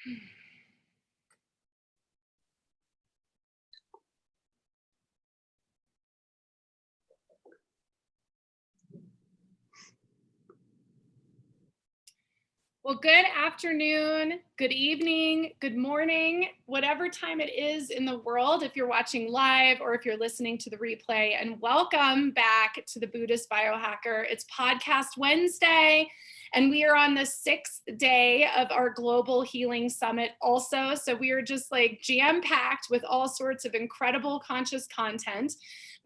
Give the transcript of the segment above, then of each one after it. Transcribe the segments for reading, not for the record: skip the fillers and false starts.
Well, good afternoon, good evening, good morning, whatever time it is in the world, if you're watching live or if you're listening to the replay, and welcome back to the Buddhist Biohacker. It's Podcast Wednesday, and we are on the 6th day of our Global Healing Summit also. So we are just like jam-packed with all sorts of incredible conscious content.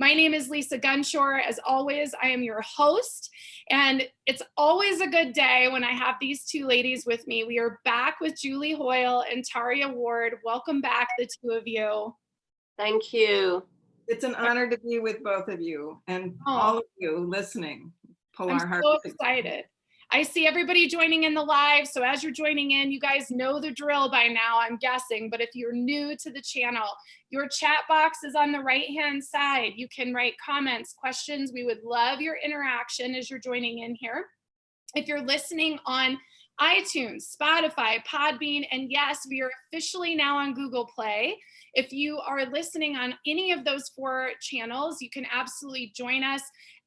My name is Lisa Gunshore. As always, I am your host, and it's always a good day when I have these two ladies with me. We are back with Julie Hoyle and Tayria Ward. Welcome back, the two of you. Thank you. It's an honor to be with both of you and all of you listening. I'm so excited. I see everybody joining in the live. So as you're joining in, you guys know the drill by now, I'm guessing. But if you're new to the channel, your chat box is on the right-hand side. You can write comments, questions. We would love your interaction as you're joining in here. If you're listening on iTunes, Spotify, Podbean, and yes, we are officially now on Google Play. If you are listening on any of those 4 channels, you can absolutely join us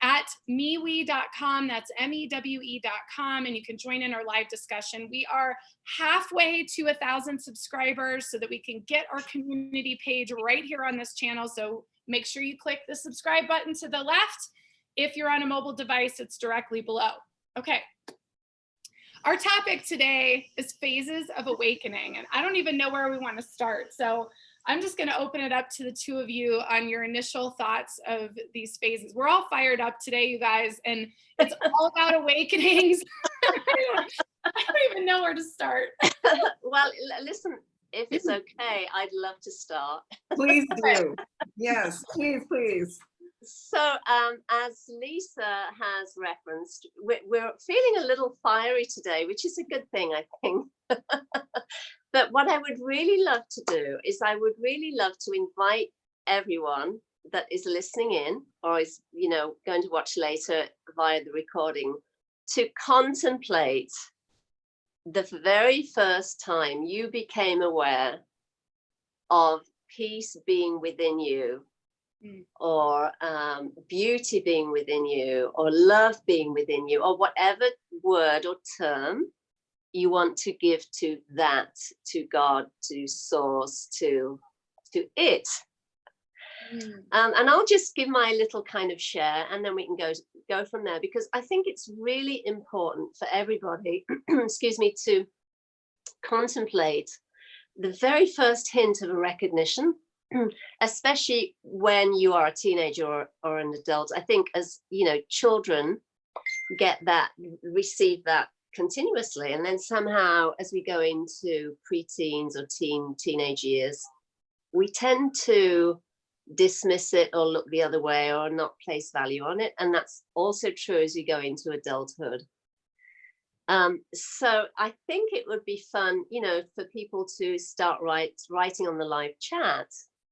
at mewe.com. That's mewe.com, and you can join in our live discussion. We are halfway to 1,000 subscribers so that we can get our community page right here on this channel. So make sure you click the subscribe button to the left. If you're on a mobile device, it's directly below. Okay. Our topic today is phases of awakening, and I don't even know where we want to start. So I'm just going to open it up to the two of you on your initial thoughts of these phases. We're all fired up today, you guys, and it's all about awakenings. I don't even know where to start. Well, listen, if it's okay, I'd love to start. Please do. Yes, please, please. So as Lisa has referenced, we're feeling a little fiery today, which is a good thing, I think. But what I would really love to do is I would really love to invite everyone that is listening in or is, going to watch later via the recording to contemplate the very first time you became aware of peace being within you, or beauty being within you, or love being within you, or whatever word or term you want to give to that, to God, to source, to it. And I'll just give my little kind of share, and then we can go from there, because I think it's really important for everybody, excuse me, to contemplate the very first hint of a recognition, especially when you are a teenager or an adult. I think as children receive that continuously, and then somehow as we go into preteens or teenage years, we tend to dismiss it or look the other way or not place value on it. And that's also true as we go into adulthood. So I think it would be fun, for people to start writing on the live chat,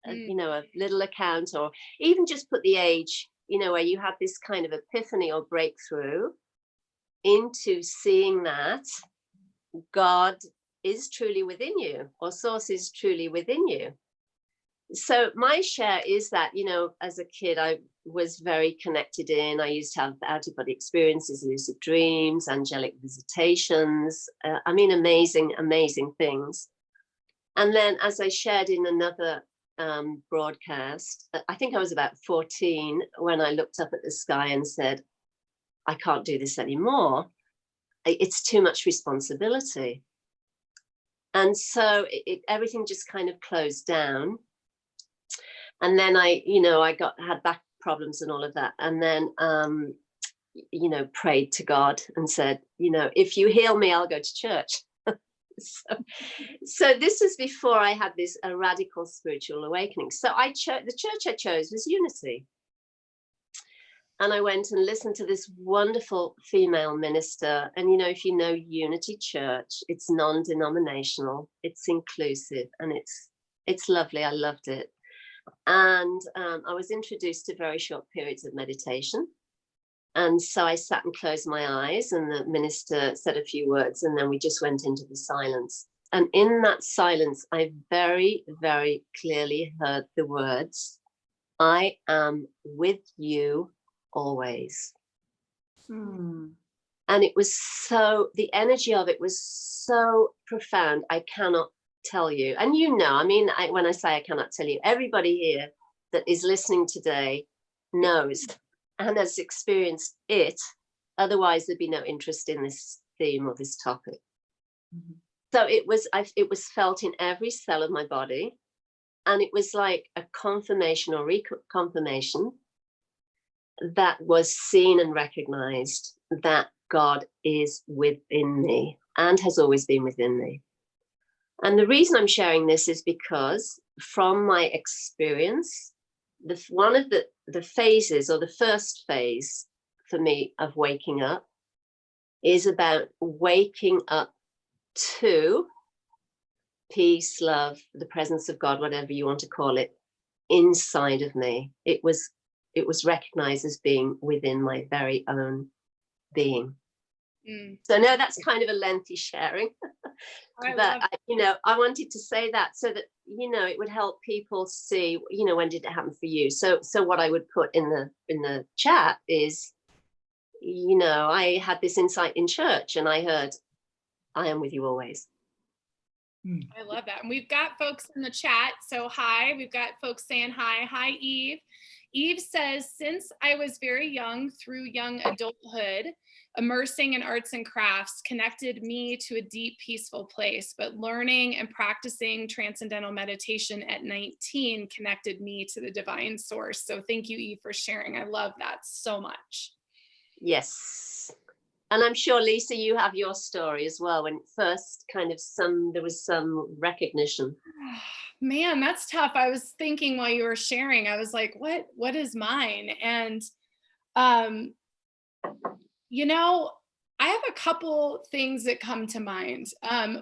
a little account, or even just put the age, where you have this kind of epiphany or breakthrough into seeing that God is truly within you, or source is truly within you. So my share is that, as a kid, I was very connected in. I used to have out-of-body experiences, lucid dreams, angelic visitations. Amazing, amazing things. And then, as I shared in another broadcast, I think I was about 14 when I looked up at the sky and said, I can't do this anymore. It's too much responsibility. And so everything just kind of closed down. And then I had back problems and all of that. And then, prayed to God and said, if you heal me, I'll go to church. So this is before I had a radical spiritual awakening. So the church I chose was Unity. And I went and listened to this wonderful female minister. And, if you know Unity Church, it's non-denominational, it's inclusive, and it's lovely. I loved it. And I was introduced to very short periods of meditation. And so I sat and closed my eyes, and the minister said a few words, and then we just went into the silence. And in that silence, I very, very clearly heard the words, I am with you always. Hmm. And it was so, the energy of it was so profound. I cannot tell you. And you know, I mean, when I say I cannot tell you, everybody here that is listening today knows and has experienced it. Otherwise, there'd be no interest in this theme or this topic. Mhm. So it was felt in every cell of my body. And it was like a confirmation or reconfirmation that was seen and recognized that God is within me and has always been within me. And the reason I'm sharing this is because from my experience, one of the phases, or the first phase for me of waking up, is about waking up to peace, love, the presence of God, whatever you want to call it, inside of me. It was recognized as being within my very own being. So no, that's kind of a lengthy sharing, but I wanted to say that so that, it would help people see, when did it happen for you? So what I would put in the chat is, I had this insight in church and I heard, I am with you always. I love that. And we've got folks in the chat. So hi, we've got folks saying hi. Hi, Eve. Eve says, since I was very young through young adulthood, immersing in arts and crafts connected me to a deep, peaceful place, but learning and practicing transcendental meditation at 19 connected me to the divine source. So thank you, Eve, for sharing. I love that so much. Yes. And I'm sure, Lisa, you have your story as well. When first there was some recognition. Man, that's tough. I was thinking while you were sharing, I was like, what is mine? And, I have a couple things that come to mind.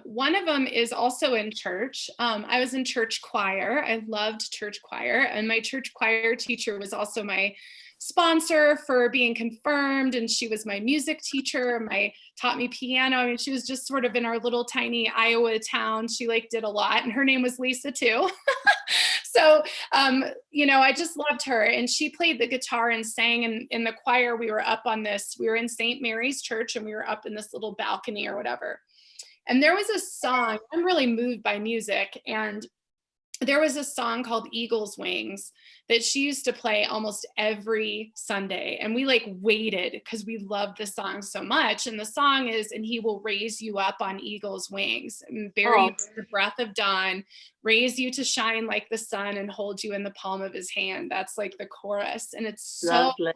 One of them is also in church. I was in church choir. I loved church choir. And my church choir teacher was also my sponsor for being confirmed. And she was my music teacher, taught me piano. I mean, she was just sort of in our little tiny Iowa town. She did a lot, and her name was Lisa too. So, I just loved her, and she played the guitar and sang in the choir. We were in St. Mary's Church, and we were up in this little balcony or whatever. And there was a song, I'm really moved by music. And there was a song called Eagle's Wings that she used to play almost every Sunday. And we waited because we loved the song so much. And the song is, and he will raise you up on eagle's wings and bury you in the breath of dawn, raise you to shine like the sun and hold you in the palm of his hand. That's the chorus. And it's so lovely.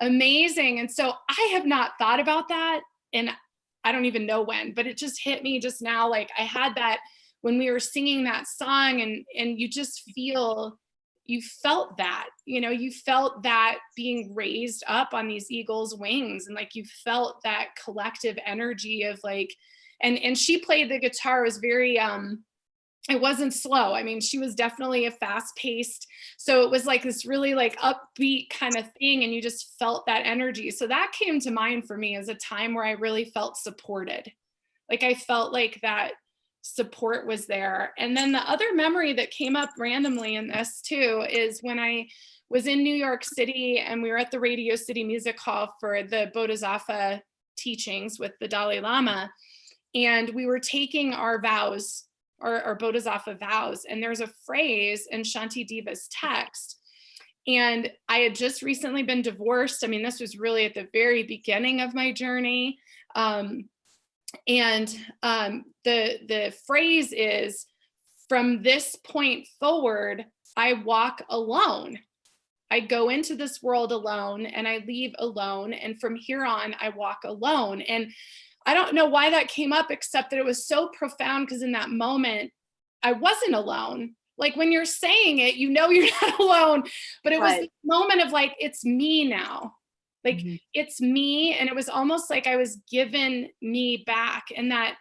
Amazing. And so I have not thought about that. And I don't even know when, but it just hit me just now. I had that when we were singing that song, and you just you felt that, you felt that being raised up on these eagle's wings, and you felt that collective energy of and she played the guitar. It was very, it wasn't slow. I mean, she was definitely a fast paced. So it was this really upbeat kind of thing. And you just felt that energy. So that came to mind for me as a time where I really felt supported. I felt that support was there. And then the other memory that came up randomly in this too is when I was in New York City and we were at the Radio City Music Hall for the Bodhisattva teachings with the Dalai Lama. And we were taking our vows, our Bodhisattva vows. And there's a phrase in Shanti Deva's text. And I had just recently been divorced. I mean, this was really at the very beginning of my journey. The phrase is, from this point forward, I walk alone. I go into this world alone and I leave alone. And from here on, I walk alone. And I don't know why that came up, except that it was so profound, because in that moment, I wasn't alone. When you're saying it, you're not alone, but it was this moment of it's me now. It's me. And it was almost I was given me back, and that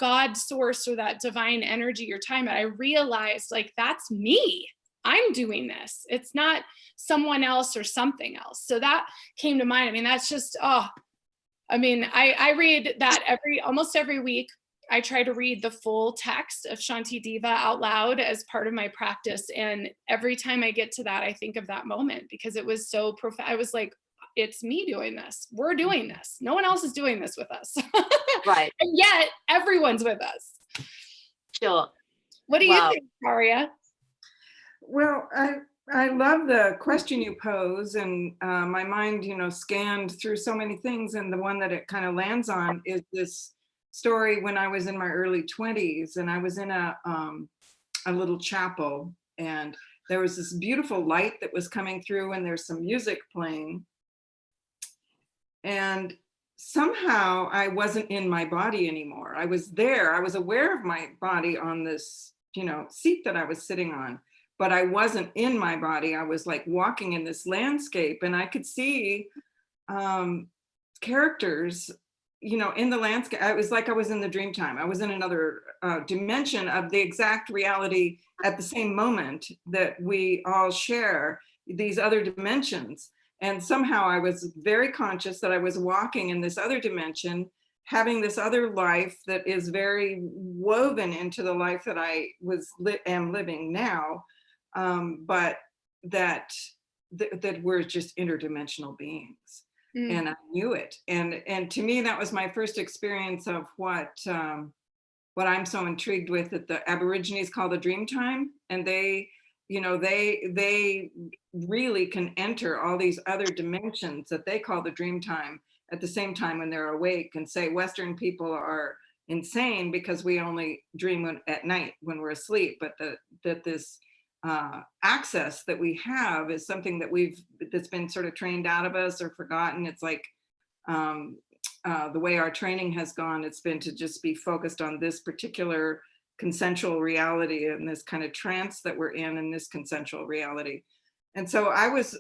God source or that divine energy you're talking about, I realized that's me. I'm doing this. It's not someone else or something else. So that came to mind. I mean, that's just, I read that almost every week. I try to read the full text of Shanti Diva out loud as part of my practice. And every time I get to that, I think of that moment because it was so profound. I was like, it's me doing this. We're doing this. No one else is doing this with us. Right. And yet everyone's with us. Sure. What do you think, Tayria? Well, I love the question you pose, and my mind, scanned through so many things, and the one that it kind of lands on is this story when I was in my early 20s, and I was in a little chapel, and there was this beautiful light that was coming through, and there's some music playing, and somehow I wasn't in my body anymore. I was there. I was aware of my body on this, seat that I was sitting on, but I wasn't in my body. I was like walking in this landscape, and I could see characters, in the landscape. It was like I was in the dream time. I was in another dimension of the exact reality at the same moment that we all share these other dimensions. And somehow I was very conscious that I was walking in this other dimension, having this other life that is very woven into the life that I am living now, but that we're just interdimensional beings. And I knew it. And to me, that was my first experience of what I'm so intrigued with, that the Aborigines call the dream time. And they really can enter all these other dimensions that they call the dream time at the same time when they're awake, and say Western people are insane because we only dream at night when we're asleep, but that this access that we have is something that's been sort of trained out of us or forgotten. It's like the way our training has gone, it's been to just be focused on this particular consensual reality and this kind of trance that we're in this consensual reality. And so that was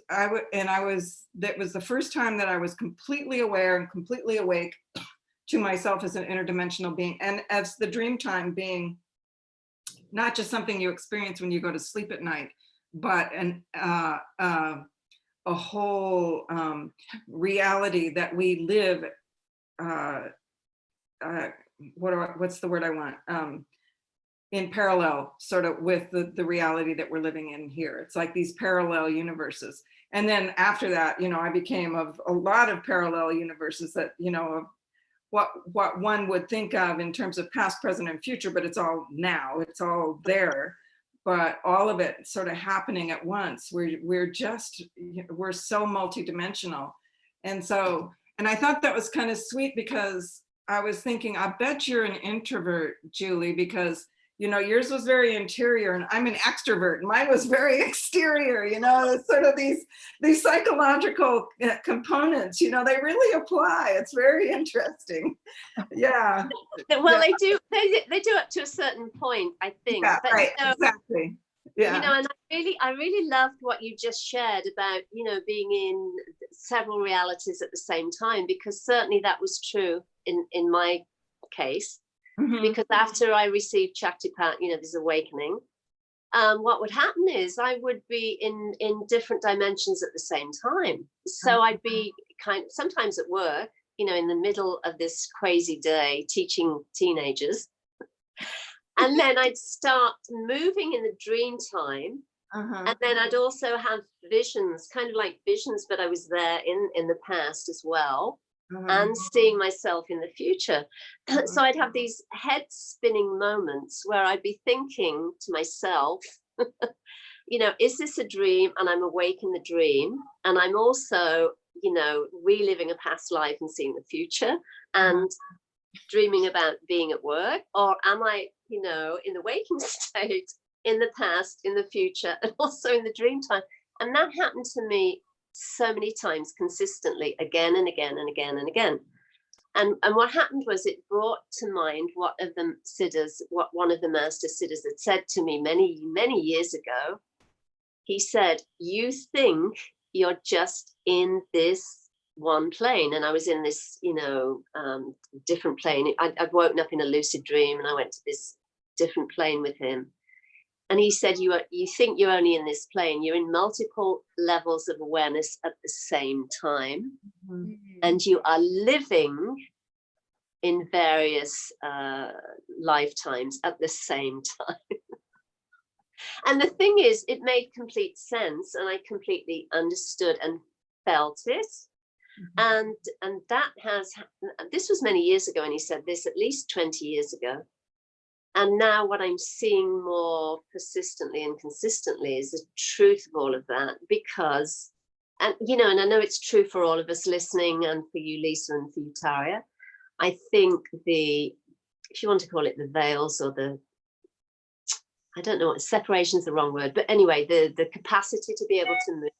the first time that I was completely aware and completely awake to myself as an interdimensional being, and as the dream time being not just something you experience when you go to sleep at night, but a whole reality that we live. What's the word I want? In parallel, sort of, with the reality that we're living in here. It's like these parallel universes. And then after that, I became of a lot of parallel universes that, of what one would think of in terms of past, present, and future, but it's all now, it's all there, but all of it sort of happening at once. We're so multidimensional. And I thought that was kind of sweet, because I was thinking, I bet you're an introvert, Julie, because yours was very interior and I'm an extrovert. Mine was very exterior, it's sort of these psychological components, they really apply. It's very interesting. Yeah. Well, yeah. They do up to a certain point, I think. Yeah, but, right, exactly. Yeah. And I really loved what you just shared about, being in several realities at the same time, because certainly that was true in my case. Mm-hmm. Because after I received Shaktipat, this awakening, what would happen is I would be in different dimensions at the same time. So I'd be sometimes at work, in the middle of this crazy day teaching teenagers. And then I'd start moving in the dream time. Uh-huh. And then I'd also have visions, kind of like visions, but I was there in the past as well. And seeing myself in the future. So I'd have these head spinning moments where I'd be thinking to myself, is this a dream? And I'm awake in the dream. And I'm also, reliving a past life and seeing the future and dreaming about being at work. Or am I, in the waking state, in the past, in the future, and also in the dream time? And that happened to me so many times consistently, again and again and again and again. And what happened was, it brought to mind what one of the master siddhas had said to me many, many years ago. He said, you think you're just in this one plane. And I was in this, different plane. I'd woken up in a lucid dream and I went to this different plane with him. And he said, you think you're only in this plane. You're in multiple levels of awareness at the same time. Mm-hmm. And you are living in various lifetimes at the same time. And the thing is, it made complete sense, and I completely understood and felt it. And that this was many years ago, and he said this at least 20 years ago. And now what I'm seeing more persistently and consistently is the truth of all of that, because, and I know it's true for all of us listening, and for you, Lisa, and for you, Tayria. I think if you want to call it the veils, or I don't know, separation is the wrong word, but anyway, the capacity to be able to move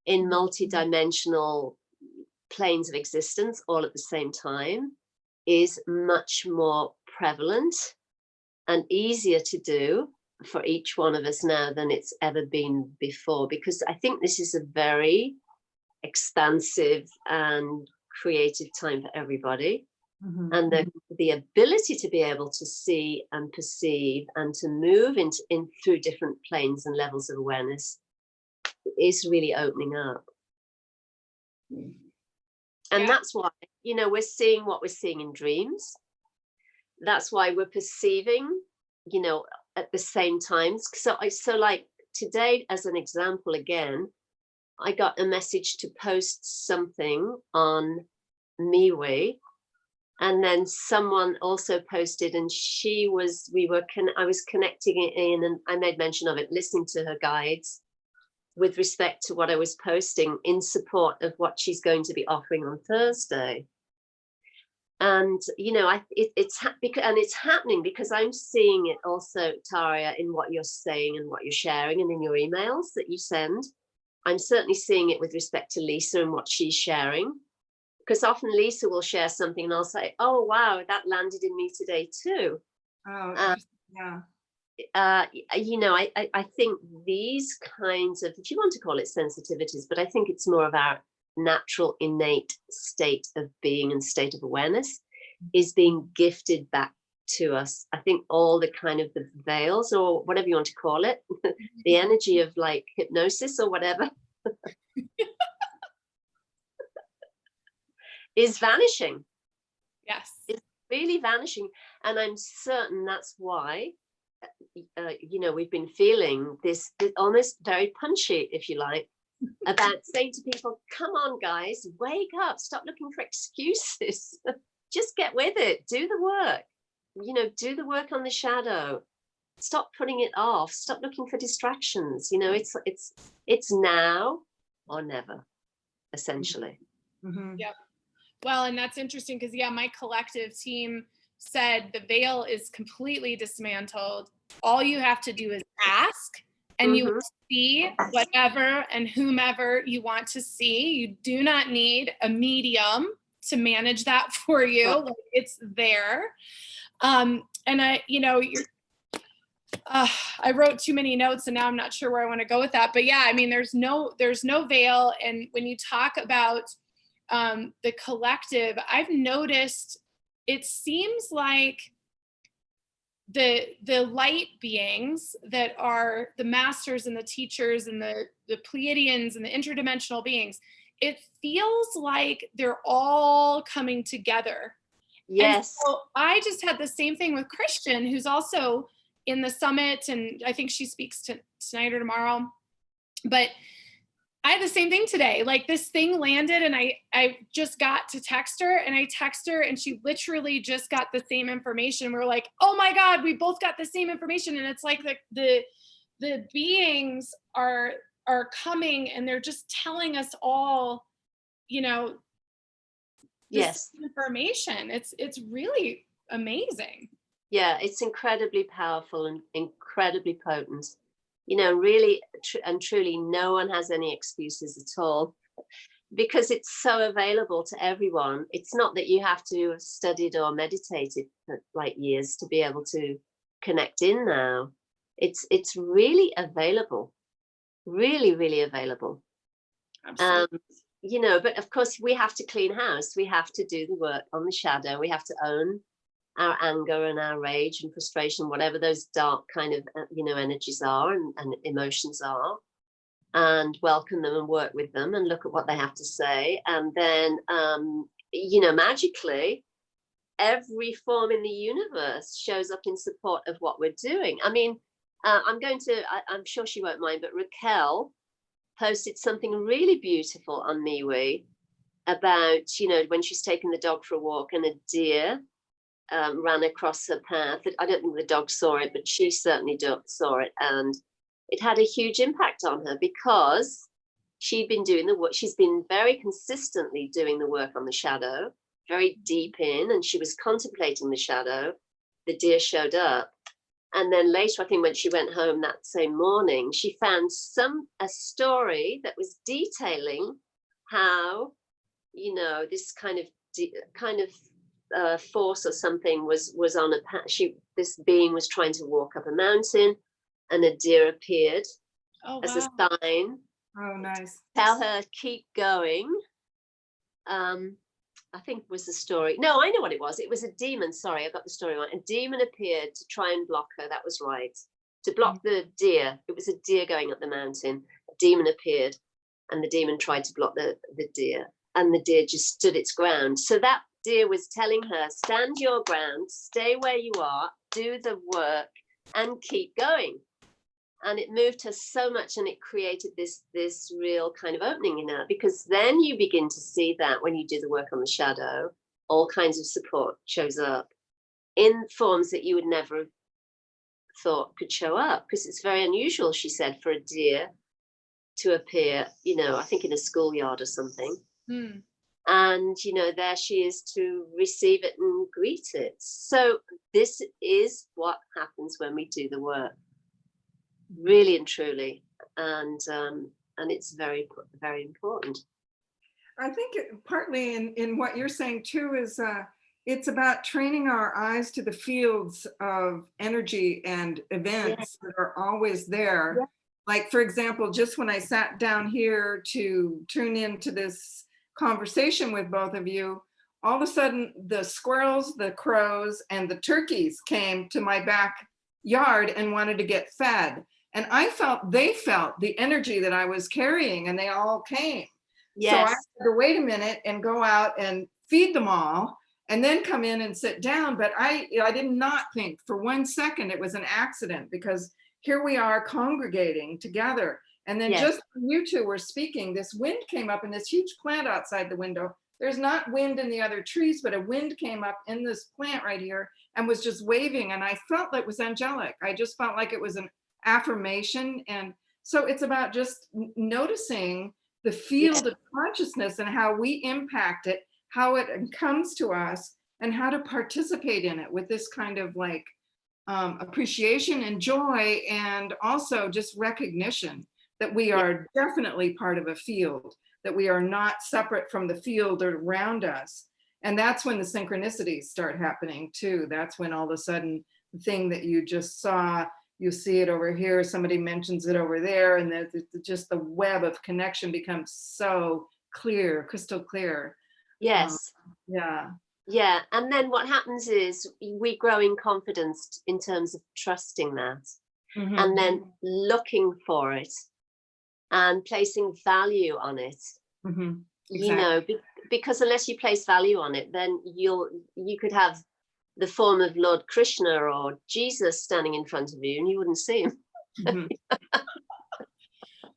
in multi-dimensional planes of existence all at the same time is much more prevalent and easier to do for each one of us now than it's ever been before, because I think this is a very expansive and creative time for everybody. And the ability to be able to see and perceive and to move in through different planes and levels of awareness is really opening up. And that's why, we're seeing what we're seeing in dreams. That's why we're perceiving, at the same times. So like today, as an example, again, I got a message to post something on MeWe, and then someone also posted, and I was connecting it in, and I made mention of it, listening to her guides with respect to what I was posting in support of what she's going to be offering on Thursday. And it's happening because I'm seeing it also, Tayria, in what you're saying and what you're sharing, and in your emails that you send. I'm certainly seeing it with respect to Lisa and what she's sharing, because often Lisa will share something and I'll say, oh wow, that landed in me today too. Oh, yeah. I think these kinds of, if you want to call it sensitivities, but I think it's more of our natural innate state of being and state of awareness is being gifted back to us. I think all the kind of the veils, or whatever you want to call it, the energy of like hypnosis or whatever is vanishing. Yes. It's really vanishing. And I'm certain that's why, we've been feeling this almost very punchy, if you like, about saying to people, come on, guys, wake up, stop looking for excuses. Just get with it, do the work, do the work on the shadow, stop putting it off, stop looking for distractions. It's now or never, essentially. Yep. Well, and that's interesting because my collective team said the veil is completely dismantled. All you have to do is ask, and you will see whatever and whomever you want to see. You do not need a medium to manage that for you. Like, it's there. And I wrote too many notes, and now I'm not sure where I want to go with that. But yeah, I mean, there's no veil. And when you talk about the collective, I've noticed it seems like the light beings that are the masters and the teachers and the Pleiadians and the interdimensional beings, it feels like they're all coming together. Yes. And so I just had the same thing with Christian, who's also in the summit, and I think she speaks tonight or tomorrow. But I had the same thing today. Like, this thing landed, and I just got to text her, and I text her, and she literally just got the same information. We were like, oh my God, we both got the same information. And it's like the beings are coming, and they're just telling us all, yes, information. It's really amazing. Yeah, it's incredibly powerful and incredibly potent. Really and truly, no one has any excuses at all, because it's so available to everyone. It's not that you have to have studied or meditated for like years to be able to connect in now. It's really available, really, really available. Absolutely. But of course we have to clean house. We have to do the work on the shadow. We have to own our anger and our rage and frustration, whatever those dark kind of, energies are and emotions are, and welcome them and work with them and look at what they have to say. And then, magically, every form in the universe shows up in support of what we're doing. I mean, I'm sure she won't mind, but Raquel posted something really beautiful on MeWe about, you know, when she's taking the dog for a walk and a deer ran across her path. I don't think the dog saw it, but she certainly saw it. And it had a huge impact on her because she'd been doing the work. She's been very consistently doing the work on the shadow, very deep in, and she was contemplating the shadow. The deer showed up. And then later, I think when she went home that same morning, she found a story that was detailing how, you know, this kind of force or something was on a path. This being was trying to walk up a mountain, and a deer appeared as a sign. Oh, nice. Tell her keep going. I think was the story. No, I know what it was. It was a demon. Sorry, I got the story wrong. A demon appeared to try and block her. That was right. To block the deer. It was a deer going up the mountain. A demon appeared, and the demon tried to block the deer. And the deer just stood its ground. So that deer was telling her, stand your ground, stay where you are, do the work, and keep going. And it moved her so much, and it created this real kind of opening in her, because then you begin to see that when you do the work on the shadow, all kinds of support shows up in forms that you would never have thought could show up, because it's very unusual, she said, for a deer to appear, you know, I think in a schoolyard or something. And, you know, there she is to receive it and greet it. So this is what happens when we do the work. Really and truly, and it's very, very important. I think partly in what you're saying too is it's about training our eyes to the fields of energy and events that are always there. Yeah. Like, for example, just when I sat down here to tune into this conversation with both of you, all of a sudden the squirrels, the crows, and the turkeys came to my backyard and wanted to get fed. And they felt the energy that I was carrying, and they all came. Yes. So I had to wait a minute and go out and feed them all and then come in and sit down. But I did not think for 1 second it was an accident, because here we are congregating together. And then just when you two were speaking, this wind came up, and this huge plant outside the window. There's not wind in the other trees, but a wind came up in this plant right here and was just waving. And I felt like it was angelic. I just felt like it was an affirmation. And so it's about just noticing the field of consciousness and how we impact it, how it comes to us, and how to participate in it with this kind of like appreciation and joy, and also just recognition that we are definitely part of a field, that we are not separate from the field around us. And that's when the synchronicities start happening too. That's when all of a sudden the thing that you just saw, you see it over here, somebody mentions it over there, and just the web of connection becomes so clear, crystal clear. Yes. Yeah. Yeah. And then what happens is we grow in confidence in terms of trusting that, and then looking for it and placing value on it. Exactly. You know, because unless you place value on it, then you could have the form of Lord Krishna or Jesus standing in front of you, and you wouldn't see him.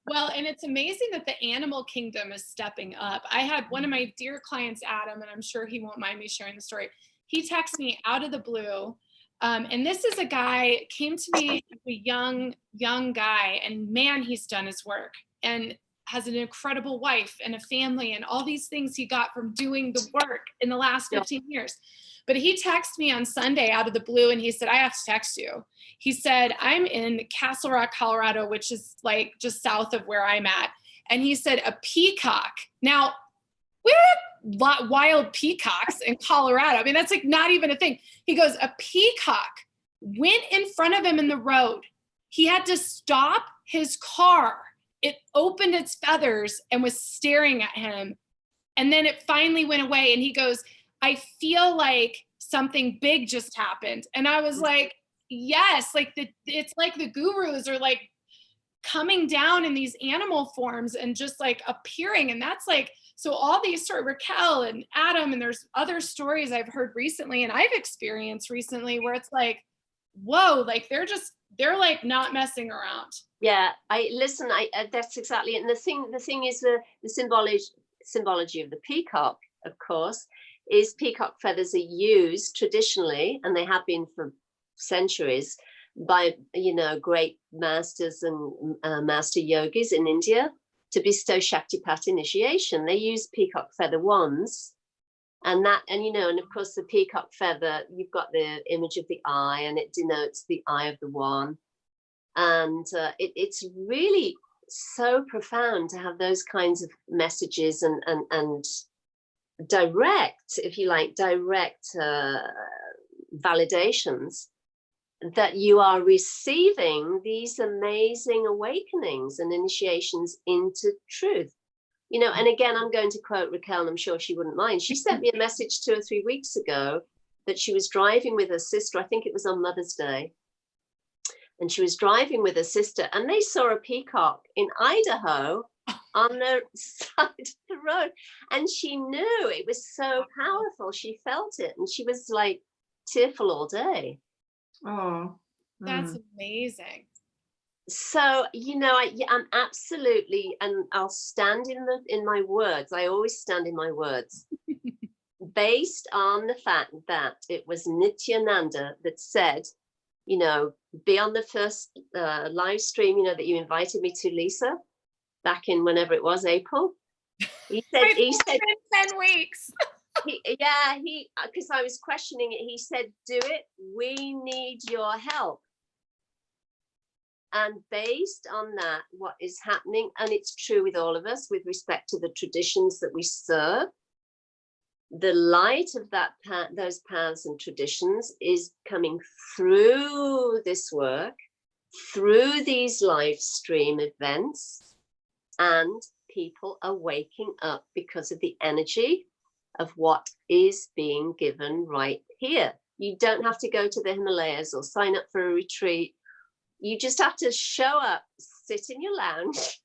Well, and it's amazing that the animal kingdom is stepping up. I had one of my dear clients, Adam, and I'm sure he won't mind me sharing the story. He texted me out of the blue. And this is a guy, came to me, a young guy, and man, he's done his work and has an incredible wife and a family and all these things he got from doing the work in the last 15 years. But he texted me on Sunday out of the blue, and he said, I have to text you. He said, I'm in Castle Rock, Colorado, which is like just south of where I'm at. And he said, a peacock. Now, we have wild peacocks in Colorado. I mean, that's like not even a thing. He goes, a peacock went in front of him in the road. He had to stop his car. It opened its feathers and was staring at him. And then it finally went away. And he goes, I feel like something big just happened. And I was like, yes, like it's like the gurus are like coming down in these animal forms and just like appearing. And that's like So all these stories, Raquel and Adam, and there's other stories I've heard recently and I've experienced recently where it's like, whoa, like they're like not messing around. Yeah, that's exactly it. And the thing is the symbology of the peacock, of course, is peacock feathers are used traditionally, and they have been for centuries, by great masters and master yogis in India to bestow Shaktipat initiation. They use peacock feather wands, and of course the peacock feather, you've got the image of the eye, and it denotes the eye of the one. And it's really so profound to have those kinds of messages and direct, if you like, validations that you are receiving these amazing awakenings and initiations into truth. And again, I'm going to quote Raquel, and I'm sure she wouldn't mind. She sent me a message 2 or 3 weeks ago that she was driving with her sister. I think it was on Mother's Day. And she was driving with her sister, and they saw a peacock in Idaho on the side of the road. And she knew it was so powerful. She felt it, and she was like tearful all day. Oh, that's amazing. So, I'm absolutely, and I'll stand in my words. I always stand in my words, based on the fact that it was Nityananda that said, be on the first live stream, that you invited me to, Lisa, back in whenever it was, April. He said 10 weeks. Because I was questioning it. He said, do it. We need your help. And based on that, what is happening, and it's true with all of us with respect to the traditions that we serve, the light of those paths and traditions is coming through this work, through these live stream events, and people are waking up because of the energy of what is being given right here. You don't have to go to the Himalayas or sign up for a retreat. You just have to show up, sit in your lounge,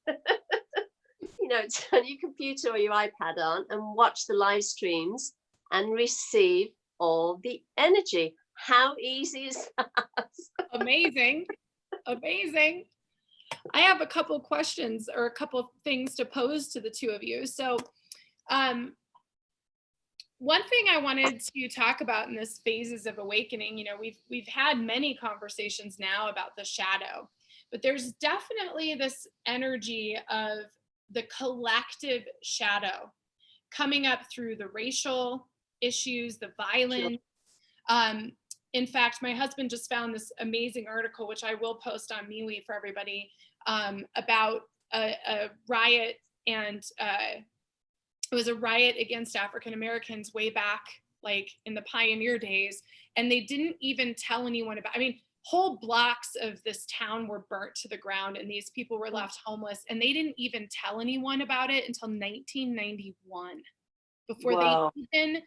turn your computer or your iPad on and watch the live streams and receive all the energy. How easy is that? Amazing. Amazing. I have a couple questions or a couple of things to pose to the two of you. So one thing I wanted to talk about in this phases of awakening, we've had many conversations now about the shadow, but there's definitely this energy of the collective shadow coming up through the racial issues, the violence. In fact, my husband just found this amazing article, which I will post on MeWe for everybody, about a riot, and it was a riot against African Americans way back, like in the pioneer days, and they didn't even tell anyone about. Whole blocks of this town were burnt to the ground, and these people were left homeless, and they didn't even tell anyone about it until 1991, before Wow. they even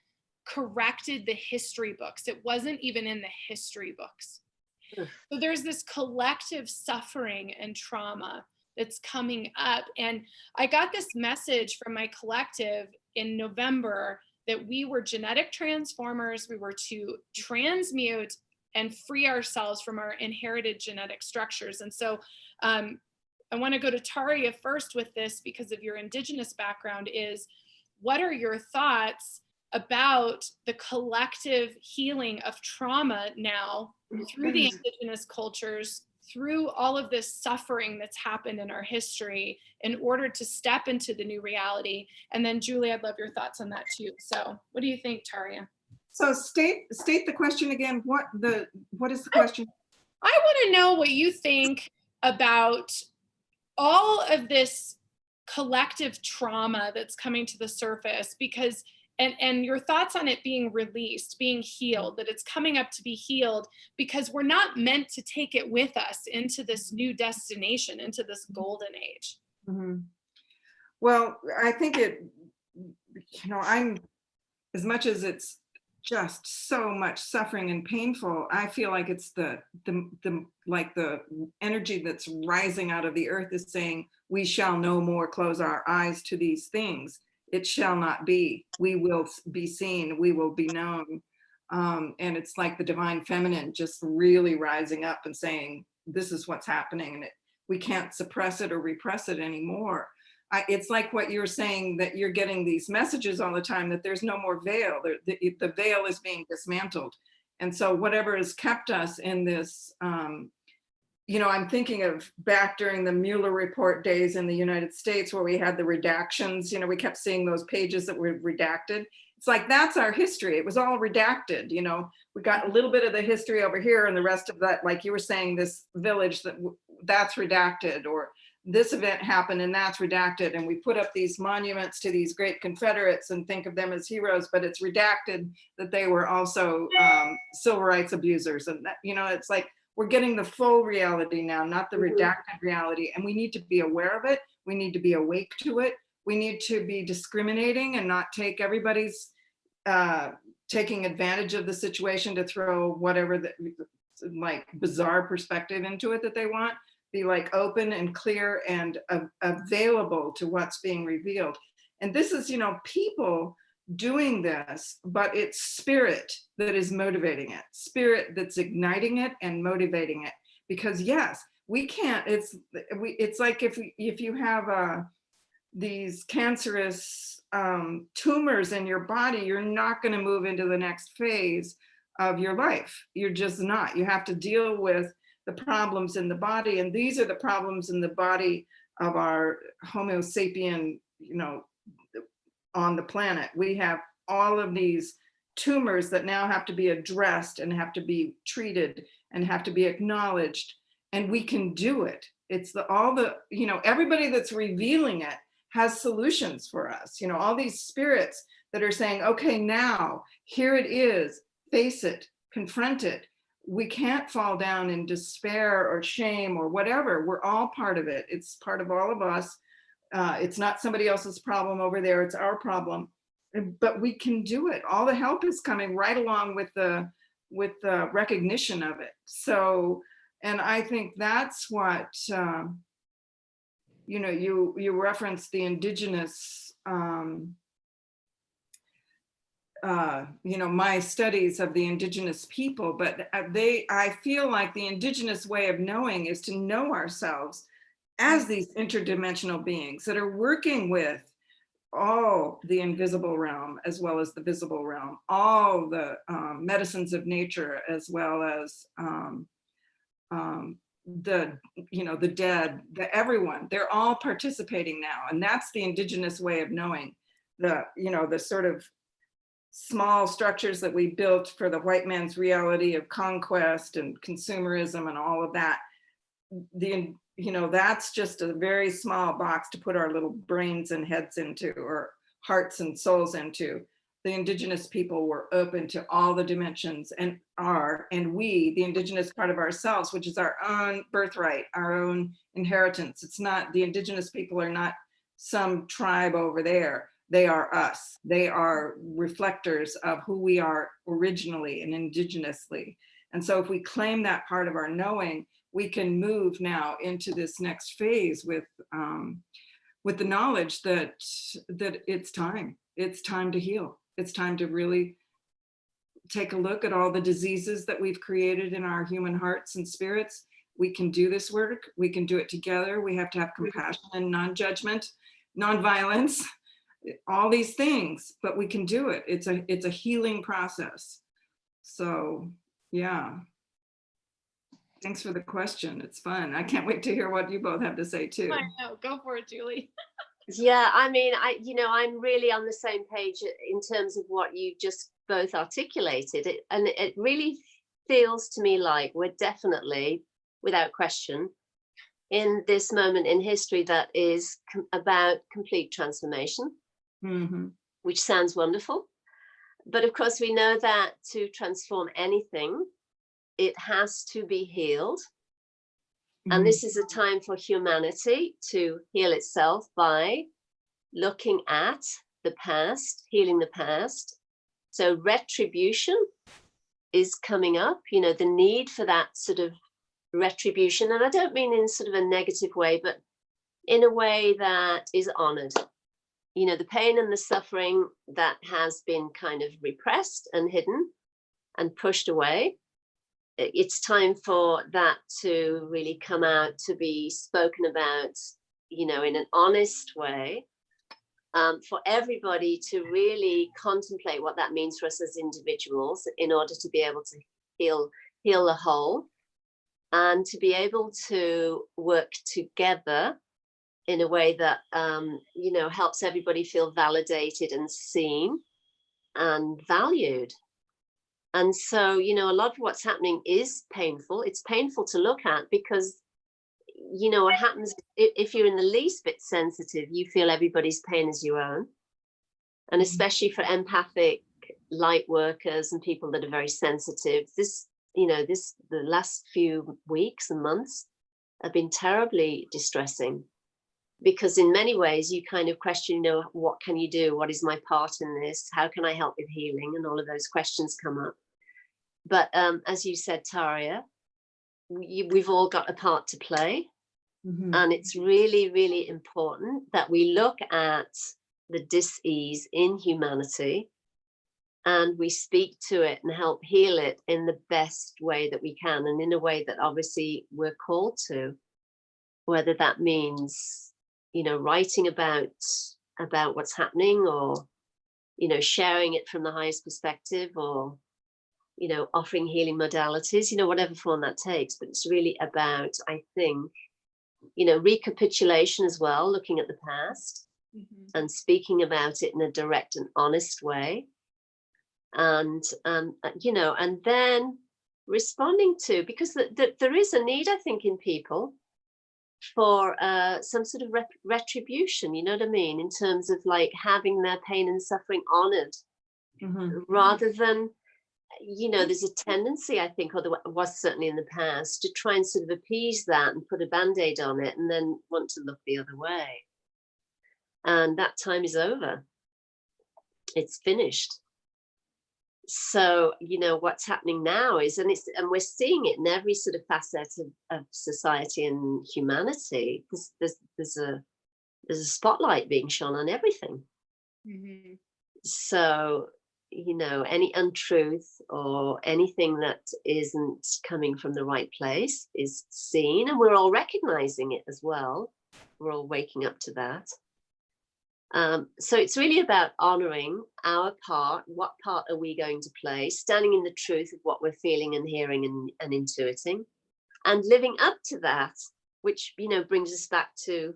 corrected the history books. It wasn't even in the history books. So there's this collective suffering and trauma that's coming up. And I got this message from my collective in November that we were genetic transformers. We were to transmute and free ourselves from our inherited genetic structures. And so I want to go to Tayria first with this, because of your Indigenous background. Is what are your thoughts about the collective healing of trauma now through the Indigenous cultures, through all of this suffering that's happened in our history, in order to step into the new reality? And then Julie, I'd love your thoughts on that too. So what do you think, Tayria? So state the question again. What is the question? I want to know what you think about all of this collective trauma that's coming to the surface, because and your thoughts on it being released, being healed, that it's coming up to be healed, because we're not meant to take it with us into this new destination, into this golden age. Mm-hmm. Well, I think I'm, as much as it's just so much suffering and painful, I feel like it's the energy that's rising out of the earth is saying, we shall no more close our eyes to these things. It shall not be. We will be seen. We will be known. And it's like the divine feminine just really rising up and saying, this is what's happening. And we can't suppress it or repress it anymore. It's like what you were saying, that you're getting these messages all the time that there's no more veil. The veil is being dismantled. And so whatever has kept us in this, you know, I'm thinking of back during the Mueller report days in the United States where we had the redactions, you know, we kept seeing those pages that were redacted. It's like, that's our history. It was all redacted, you know, we got a little bit of the history over here and the rest of that, like you were saying, this village that's redacted, or this event happened and that's redacted. And we put up these monuments to these great Confederates and think of them as heroes, but it's redacted that they were also civil rights abusers. And that, you know, it's like, we're getting the full reality now, not the redacted reality. And we need to be aware of it. We need to be awake to it. We need to be discriminating and not take everybody's taking advantage of the situation to throw whatever like bizarre perspective into it that they want. Be like open and clear and available to what's being revealed. And this is, you know, people doing this, but it's spirit that is motivating it, spirit that's igniting it and motivating it. Because yes, we can't, it's like if you have these cancerous tumors in your body, you're not going to move into the next phase of your life. You're just not. You have to deal with the problems in the body, and these are the problems in the body of our Homo sapien, you know, on the planet. We have all of these tumors that now have to be addressed and have to be treated and have to be acknowledged, and we can do it. It's you know, everybody that's revealing it has solutions for us. You know, all these spirits that are saying, okay, now here it is, face it, confront it. We can't fall down in despair or shame or whatever. We're all part of it. It's part of all of us. It's not somebody else's problem over there. It's our problem. But we can do it. All the help is coming right along with the recognition of it. So, and I think that's what, you know, you referenced the indigenous, you know, my studies of the indigenous people, but I feel like the indigenous way of knowing is to know ourselves as these interdimensional beings that are working with all the invisible realm as well as the visible realm, all the medicines of nature as well as the, you know, the dead, everyone, they're all participating now. And that's the indigenous way of knowing. You know, the sort of small structures that we built for the white man's reality of conquest and consumerism and all of that, you know, that's just a very small box to put our little brains and heads into, or hearts and souls into. The indigenous people were open to all the dimensions and we, the indigenous part of ourselves, which is our own birthright, our own inheritance. It's not, the indigenous people are not some tribe over there. They are us. They are reflectors of who we are originally and indigenously. And so if we claim that part of our knowing, we can move now into this next phase with the knowledge that it's time to heal. It's time to really take a look at all the diseases that we've created in our human hearts and spirits. We can do this work. We can do it together. We have to have compassion and non-judgment, non-violence, all these things, but we can do it. It's a healing process. So yeah. Thanks for the question. It's fun. I can't wait to hear what you both have to say too. I know. Go for it, Julie. Yeah, I mean, I'm really on the same page in terms of what you just both articulated. And it really feels to me like we're definitely, without question, in this moment in history that is about complete transformation, which sounds wonderful. But of course, we know that to transform anything, it has to be healed. And this is a time for humanity to heal itself by looking at the past, healing the past. So retribution is coming up, you know, the need for that sort of retribution. And I don't mean in sort of a negative way, but in a way that is honored, you know, the pain and the suffering that has been kind of repressed and hidden and pushed away. It's time for that to really come out, to be spoken about, you know, in an honest way, for everybody to really contemplate what that means for us as individuals in order to be able to heal the whole, and to be able to work together in a way that, you know, helps everybody feel validated and seen and valued. And so, you know, a lot of what's happening is painful. It's painful to look at because, you know, what happens if you're in the least bit sensitive, you feel everybody's pain is your own. And especially for empathic light workers and people that are very sensitive, this, you know, the last few weeks and months have been terribly distressing, because in many ways you kind of question, you know, what can you do? What is my part in this? How can I help with healing? And all of those questions come up. But as you said, Tayria, we've all got a part to play. Mhm. And it's really, really important that we look at the dis-ease in humanity and we speak to it and help heal it in the best way that we can, and in a way that obviously we're called to, whether that means, you know, writing about what's happening, or, you know, sharing it from the highest perspective, or, you know, offering healing modalities, you know, whatever form that takes. But it's really about, I think, you know, recapitulation as well, looking at the past and speaking about it in a direct and honest way. And, you know, and then responding to, because there is a need, I think, in people for some sort of retribution, you know what I mean, in terms of like having their pain and suffering honored, rather than, you know, there's a tendency, I think, or there was certainly in the past, to try and sort of appease that and put a band-aid on it and then want to look the other way. And that time is over. It's finished. So, you know, what's happening now is, and we're seeing it in every sort of facet of society and humanity, there's a spotlight being shone on everything. So, you know, any untruth or anything that isn't coming from the right place is seen, and we're all recognizing it as well. We're all waking up to that. So it's really about honoring our part. What part are we going to play? Standing in the truth of what we're feeling and hearing and intuiting, and living up to that, which, you know, brings us back to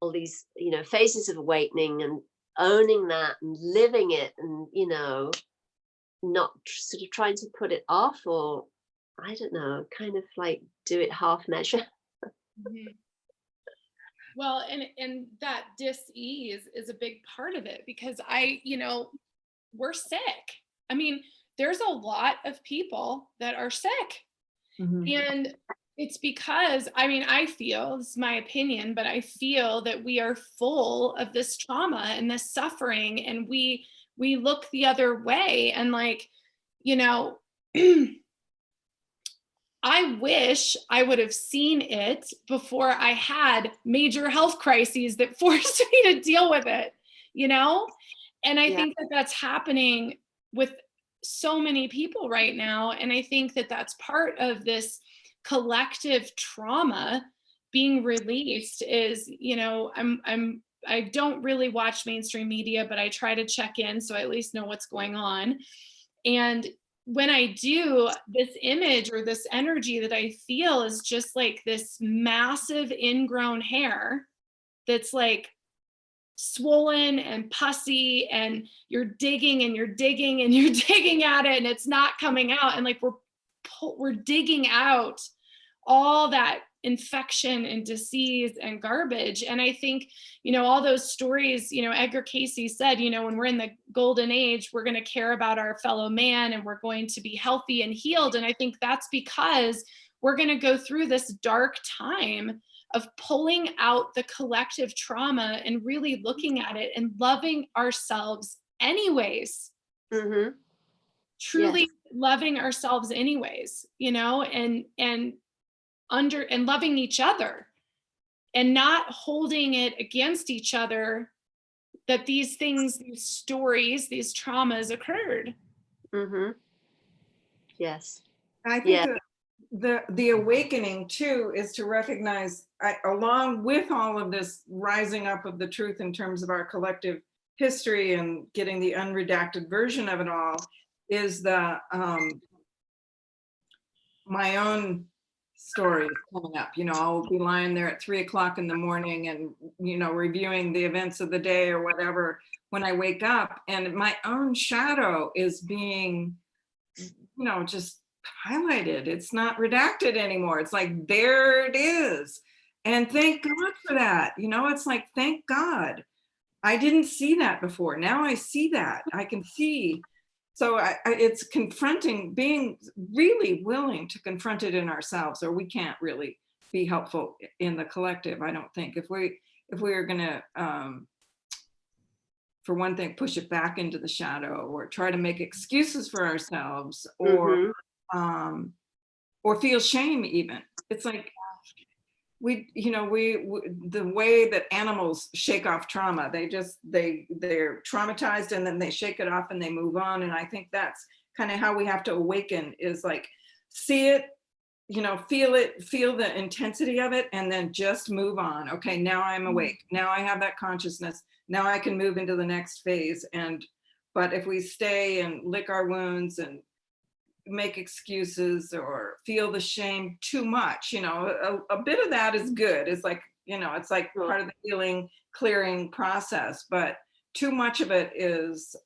all these, you know, phases of awakening, and owning that and living it, and, you know, not sort of trying to put it off, or, I don't know, kind of like do it half measure. Well, and that dis-ease is a big part of it, because you know, we're sick. I mean, there's a lot of people that are sick. And it's because, I mean, I feel, this is my opinion, but I feel that we are full of this trauma and this suffering, and we look the other way. And like, you know, I wish I would have seen it before I had major health crises that forced me to deal with it, you know? And I think that that's happening with so many people right now. And I think that that's part of this collective trauma being released is, you know, I don't really watch mainstream media, but I try to check in, so I at least know what's going on. And when I do, this image or this energy that I feel is just like this massive ingrown hair that's like swollen and pussy, and you're digging and you're digging and you're digging at it, and it's not coming out. And like we're digging out all that infection and disease and garbage. And I think, you know, all those stories, you know, Edgar Cayce said, you know, when we're in the golden age, we're going to care about our fellow man, and we're going to be healthy and healed. And I think that's because we're going to go through this dark time of pulling out the collective trauma and really looking at it and loving ourselves anyways. Truly loving ourselves anyways, you know, and loving each other, and not holding it against each other, that these things, these stories, these traumas occurred. Mm-hmm. Yes. I think the awakening too is to recognize, along with all of this rising up of the truth in terms of our collective history and getting the unredacted version of it all, is the my own story coming up. You know, I'll be lying there at 3 o'clock in the morning and, you know, reviewing the events of the day or whatever when I wake up, and my own shadow is being, you know, just highlighted. It's not redacted anymore. It's like, there it is. And thank God for that. You know, it's like, thank God. I didn't see that before. Now I see that. I can see. So it's confronting, being really willing to confront it in ourselves, or we can't really be helpful in the collective, I don't think. If we are going to, for one thing, push it back into the shadow, or try to make excuses for ourselves, or feel shame even. It's like, we the way that animals shake off trauma, they're traumatized and then they shake it off and they move on. And I think that's kind of how we have to awaken, is like, see it, you know, feel it, feel the intensity of it, and then just move on. Okay, now I'm awake. Now I have that consciousness. Now I can move into the next phase. But if we stay and lick our wounds and make excuses or feel the shame too much, you know, a bit of that is good. It's like, you know, it's like part of the healing, clearing process, but too much of it is,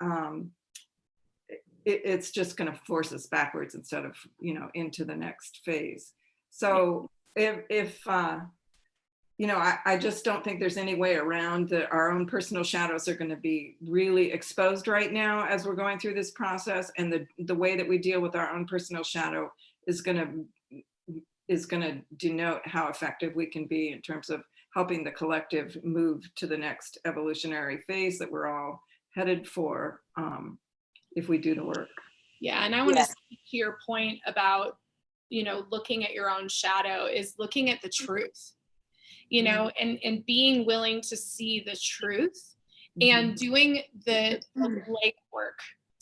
it's just going to force us backwards instead of, you know, into the next phase. So if you know, I just don't think there's any way around that. Our own personal shadows are going to be really exposed right now as we're going through this process, and the way that we deal with our own personal shadow is going to denote how effective we can be in terms of helping the collective move to the next evolutionary phase that we're all headed for, if we do the work. Yeah, and I want to speak to your point about, you know, looking at your own shadow, is looking at the truth. You know, and being willing to see the truth, and doing the legwork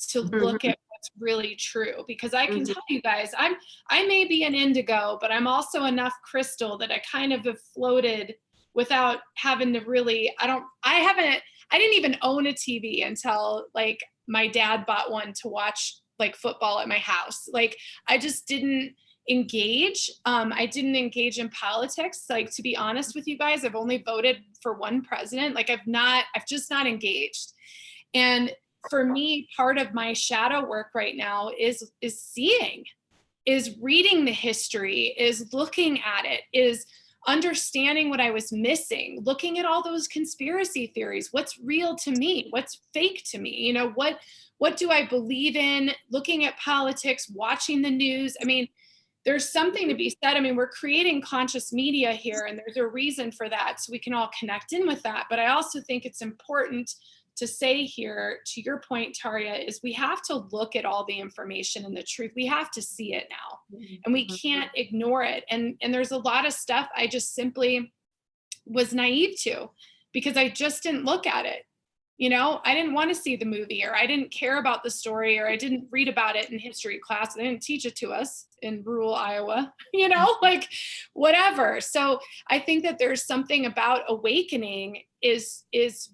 to look at what's really true. Because I can tell you guys, I may be an indigo, but I'm also enough crystal that I kind of have floated without having to really, I didn't even own a TV until like my dad bought one to watch like football at my house. Like, I just didn't engage. I didn't engage in politics. Like, to be honest with you guys, I've only voted for one president. Like, I've just not engaged. And for me, part of my shadow work right now is seeing, is reading the history, is looking at it, is understanding what I was missing, looking at all those conspiracy theories. What's real to me? What's fake to me? You know, what do I believe in? Looking at politics, watching the news. I mean, there's something to be said. I mean, we're creating conscious media here, and there's a reason for that, so we can all connect in with that. But I also think it's important to say here, to your point, Tayria, is we have to look at all the information and the truth. We have to see it now, and we can't ignore it. And there's a lot of stuff I just simply was naive to, because I just didn't look at it. You know, I didn't want to see the movie, or I didn't care about the story, or I didn't read about it in history class. They didn't teach it to us in rural Iowa, you know, like whatever. So I think that there's something about awakening is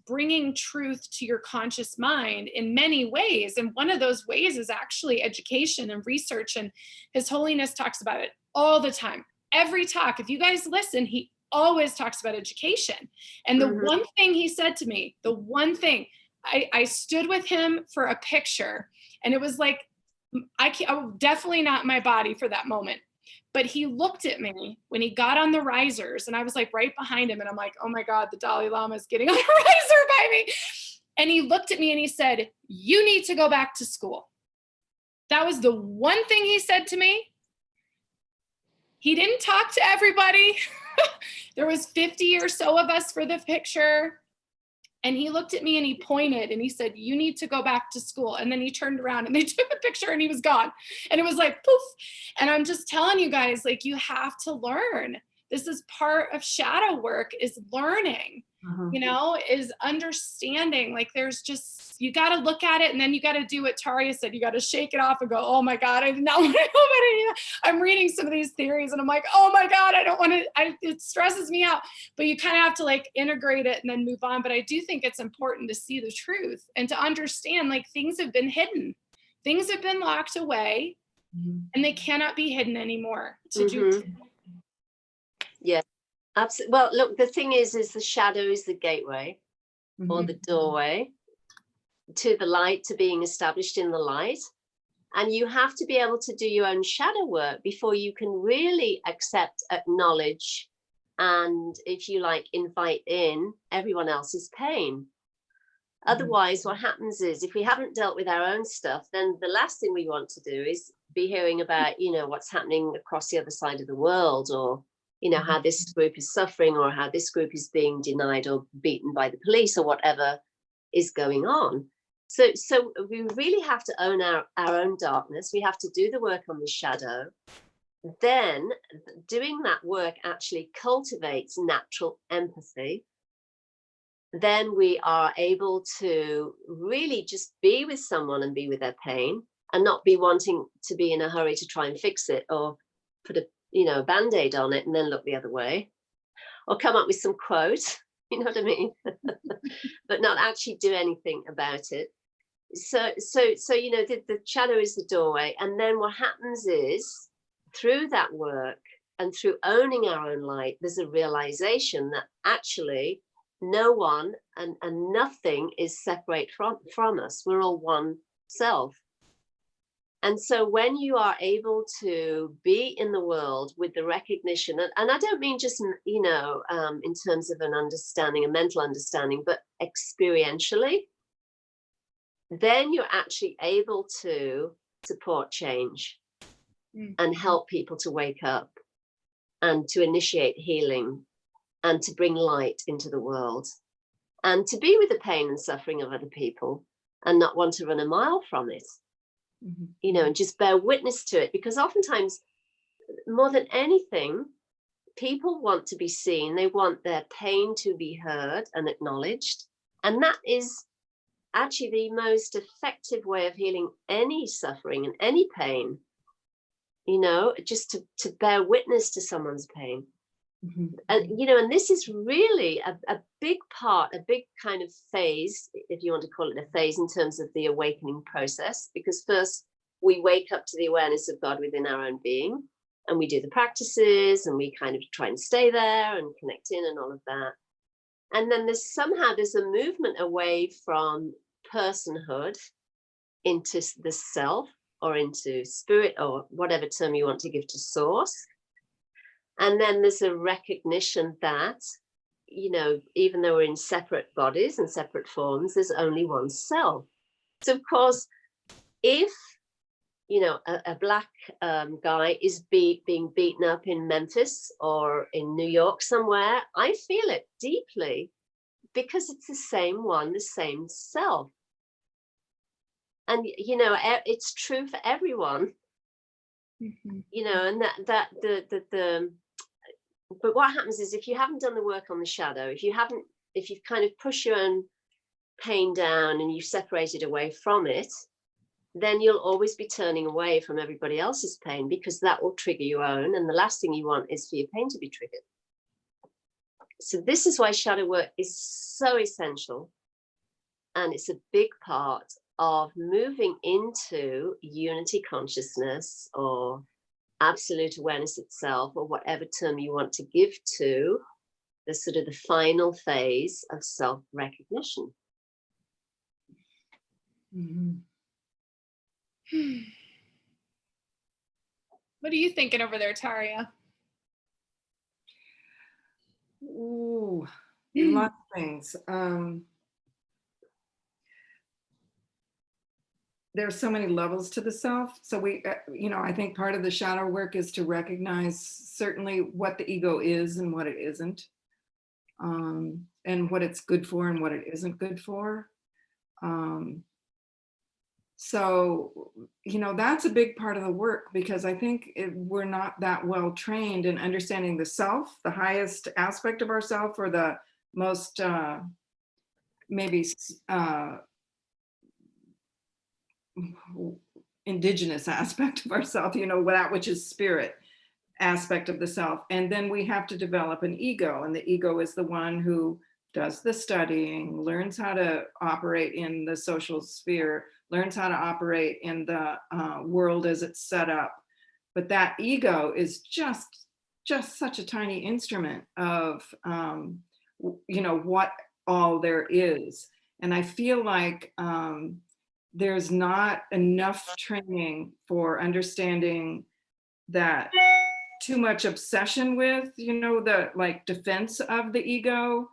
bringing truth to your conscious mind in many ways. And one of those ways is actually education and research. And His Holiness talks about it all the time. Every talk, if you guys listen, he always talks about education. And the one thing he said to me, the one thing, I stood with him for a picture, and it was like, I was definitely not my body for that moment, but he looked at me when he got on the risers, and I was like right behind him, and I'm like, oh my God, the Dalai Lama is getting on a riser by me. And he looked at me and he said, you need to go back to school. That was the one thing he said to me. He didn't talk to everybody. There was 50 or so of us for the picture. And he looked at me and he pointed and he said, you need to go back to school. And then he turned around and they took a picture and he was gone. And it was like, poof. And I'm just telling you guys, like, you have to learn. This is part of shadow work, is learning, you know, is understanding. Like there's just, you got to look at it, and then you got to do what Tayria said. You got to shake it off and go, oh my God, I did not want to know about any of that. I'm reading some of these theories and I'm like, oh my God, I don't want to, it stresses me out. But you kind of have to like integrate it and then move on. But I do think it's important to see the truth and to understand, like, things have been hidden. Things have been locked away, and they cannot be hidden anymore. Yeah, absolutely. Well, look, the thing is the shadow is the gateway or the doorway to the light, to being established in the light. And you have to be able to do your own shadow work before you can really accept, acknowledge, and, if you like, invite in everyone else's pain. Otherwise, what happens is, if we haven't dealt with our own stuff, then the last thing we want to do is be hearing about, you know, what's happening across the other side of the world, or, you know, how this group is suffering, or how this group is being denied or beaten by the police, or whatever is going on. So we really have to own our own darkness. We have to do the work on the shadow. Then doing that work actually cultivates natural empathy. Then we are able to really just be with someone and be with their pain, and not be wanting to be in a hurry to try and fix it, or put a band-aid on it and then look the other way, or come up with some quote, you know what I mean? But not actually do anything about it. So you know, the shadow is the doorway. And then what happens is, through that work and through owning our own light, there's a realization that actually no one and nothing is separate from us. We're all one self. And so when you are able to be in the world with the recognition, and I don't mean just, you know, in terms of an understanding, a mental understanding, but experientially, then you're actually able to support change and help people to wake up and to initiate healing and to bring light into the world, and to be with the pain and suffering of other people and not want to run a mile from it, you know, and just bear witness to it. Because oftentimes, more than anything, people want to be seen. They want their pain to be heard and acknowledged. And that is actually the most effective way of healing any suffering and any pain, you know, just to bear witness to someone's pain. And, you know, and this is really a big part, a big kind of phase, if you want to call it a phase, in terms of the awakening process. Because first we wake up to the awareness of God within our own being, and we do the practices, and we kind of try and stay there and connect in and all of that. And then there's a movement away from personhood into the self, or into spirit, or whatever term you want to give to source. And then there's a recognition that, you know, even though we're in separate bodies and separate forms, there's only one self. So of course, if, you know, a black guy is being beaten up in Memphis or in New York somewhere, I feel it deeply, because it's the same one, the same self. And, you know, it's true for everyone, you know, and but what happens is, if you haven't done the work on the shadow, if you've kind of pushed your own pain down and you've separated away from it, then you'll always be turning away from everybody else's pain, because that will trigger your own. And the last thing you want is for your pain to be triggered. So this is why shadow work is so essential. And it's a big part of moving into unity consciousness, or absolute awareness itself, or whatever term you want to give to the sort of the final phase of self-recognition. What are you thinking over there, Tayria? Ooh, lots of things. There's so many levels to the self. So we, you know, I think part of the shadow work is to recognize certainly what the ego is and what it isn't, and what it's good for and what it isn't good for. So, that's a big part of the work, because I think we're not that well trained in understanding the self, the highest aspect of ourself, or the most maybe indigenous aspect of ourself, that which is spirit aspect of the self. And then we have to develop an ego, and the ego is the one who does the studying, learns how to operate in the social sphere, learns how to operate in the world as it's set up. But that ego is just such a tiny instrument of what all there is. And I feel like there's not enough training for understanding that too much obsession with, the like defense of the ego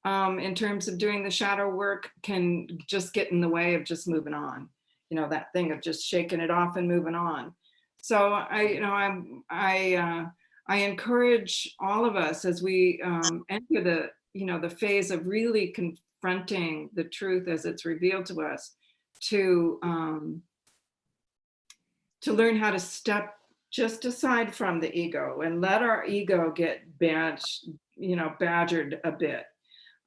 in terms of doing the shadow work can just get in the way of just moving on, that thing of just shaking it off and moving on. So I encourage all of us as we enter the phase of really confronting the truth as it's revealed to us, to learn how to step just aside from the ego and let our ego get badgered a bit.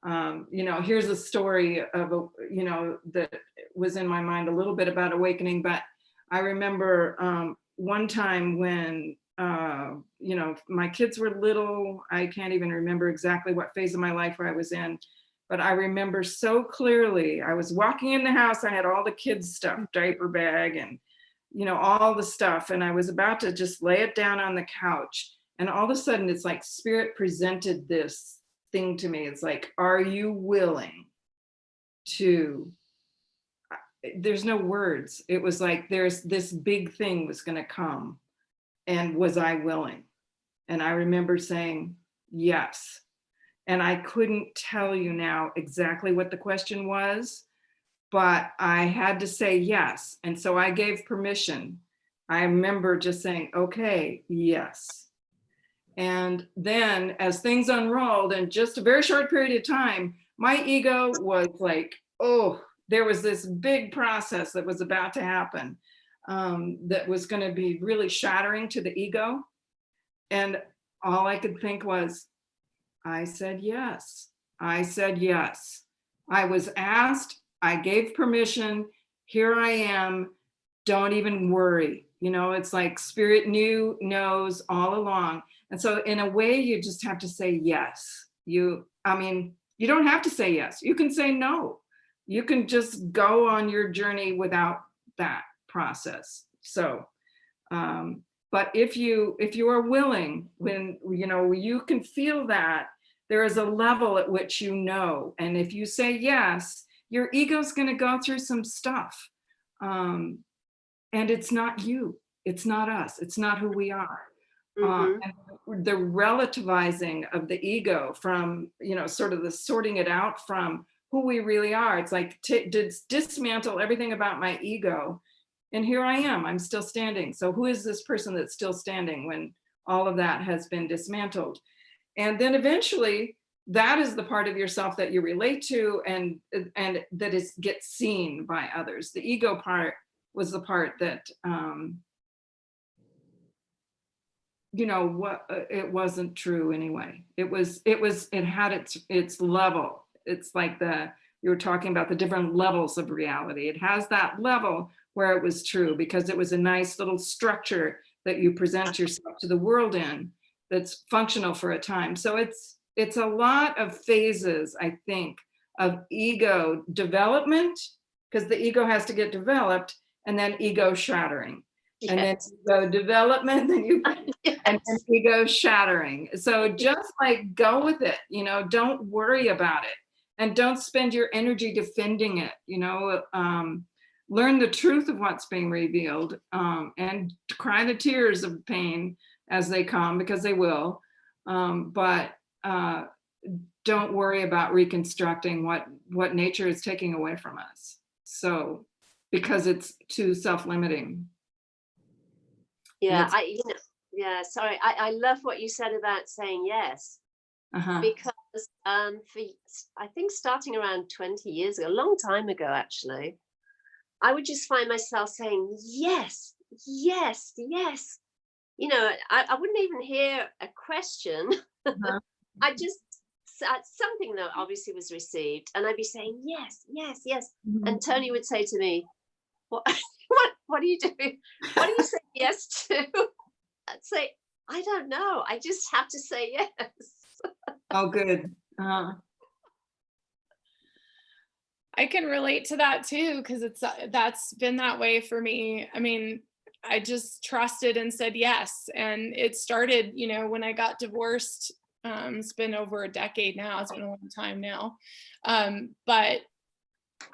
Here's a story of that was in my mind a little bit about awakening, but I remember one time when my kids were little. I can't even remember exactly what phase of my life I was in, but I remember so clearly, I was walking in the house, I had all the kids' stuff, diaper bag and all the stuff, and I was about to just lay it down on the couch, and all of a sudden it's like spirit presented this thing to me. It's like, are you willing to, there's no words. It was like there's this big thing was going to come, and was I willing? And I remember saying yes. And I couldn't tell you now exactly what the question was, but I had to say yes. And so I gave permission. I remember just saying, okay, yes. And then as things unrolled in just a very short period of time, my ego was like, oh, there was this big process that was about to happen that was going to be really shattering to the ego. And all I could think was, I said yes. I said yes. I was asked, I gave permission, here I am, don't even worry. It's like spirit knows all along. And so in a way, you just have to say yes. You don't have to say yes. You can say no. You can just go on your journey without that process. So, but if you are willing, when, you can feel that there is a level at which and if you say yes, your ego's going to go through some stuff. And it's not you, it's not us, it's not who we are. And the relativizing of the ego from, sort of the sorting it out from who we really are. It's like dismantle everything about my ego. And here I am, I'm still standing. So who is this person that's still standing when all of that has been dismantled? And then eventually that is the part of yourself that you relate to and that gets seen by others. The ego part was the part that, it wasn't true anyway. It had its level. It's like you were talking about the different levels of reality. It has that level where it was true because it was a nice little structure that you present yourself to the world in that's functional for a time. So it's a lot of phases, I think, of ego development, because the ego has to get developed, and then ego shattering. Yes. And then ego development, yes. And then ego shattering. So just like go with it, don't worry about it. And don't spend your energy defending it, learn the truth of what's being revealed, and cry the tears of pain as they come, because they will. But don't worry about reconstructing what nature is taking away from us. So, because it's too self-limiting. Yeah, sorry. I love what you said about saying yes. Because I think starting around 20 years ago, a long time ago, actually, I would just find myself saying, yes, yes, yes. You know, I wouldn't even hear a question. Uh-huh. I just, something that obviously was received, and I'd be saying, yes, yes, yes. And Tony would say to me, what are you doing? What are you saying yes to? I'd say, I don't know. I just have to say yes. Oh, good. I can relate to that too, because that's been that way for me. I mean, I just trusted and said yes. And it started, you know, when I got divorced. It's been over a decade now. It's been a long time now. But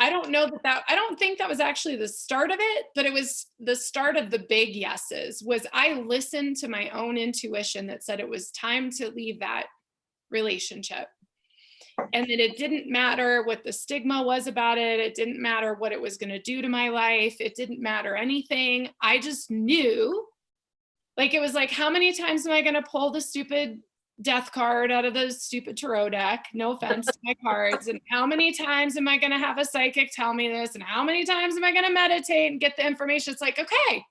I don't know I don't think that was actually the start of it, but it was the start of the big yeses. Was I listened to my own intuition that said it was time to leave that relationship. And that it didn't matter what the stigma was about it. It didn't matter what it was going to do to my life. It didn't matter anything. I just knew, like, it was like, how many times am I going to pull the stupid death card out of the stupid tarot deck? No offense to my cards. And how many times am I going to have a psychic tell me this? And how many times am I going to meditate and get the information? It's like, okay,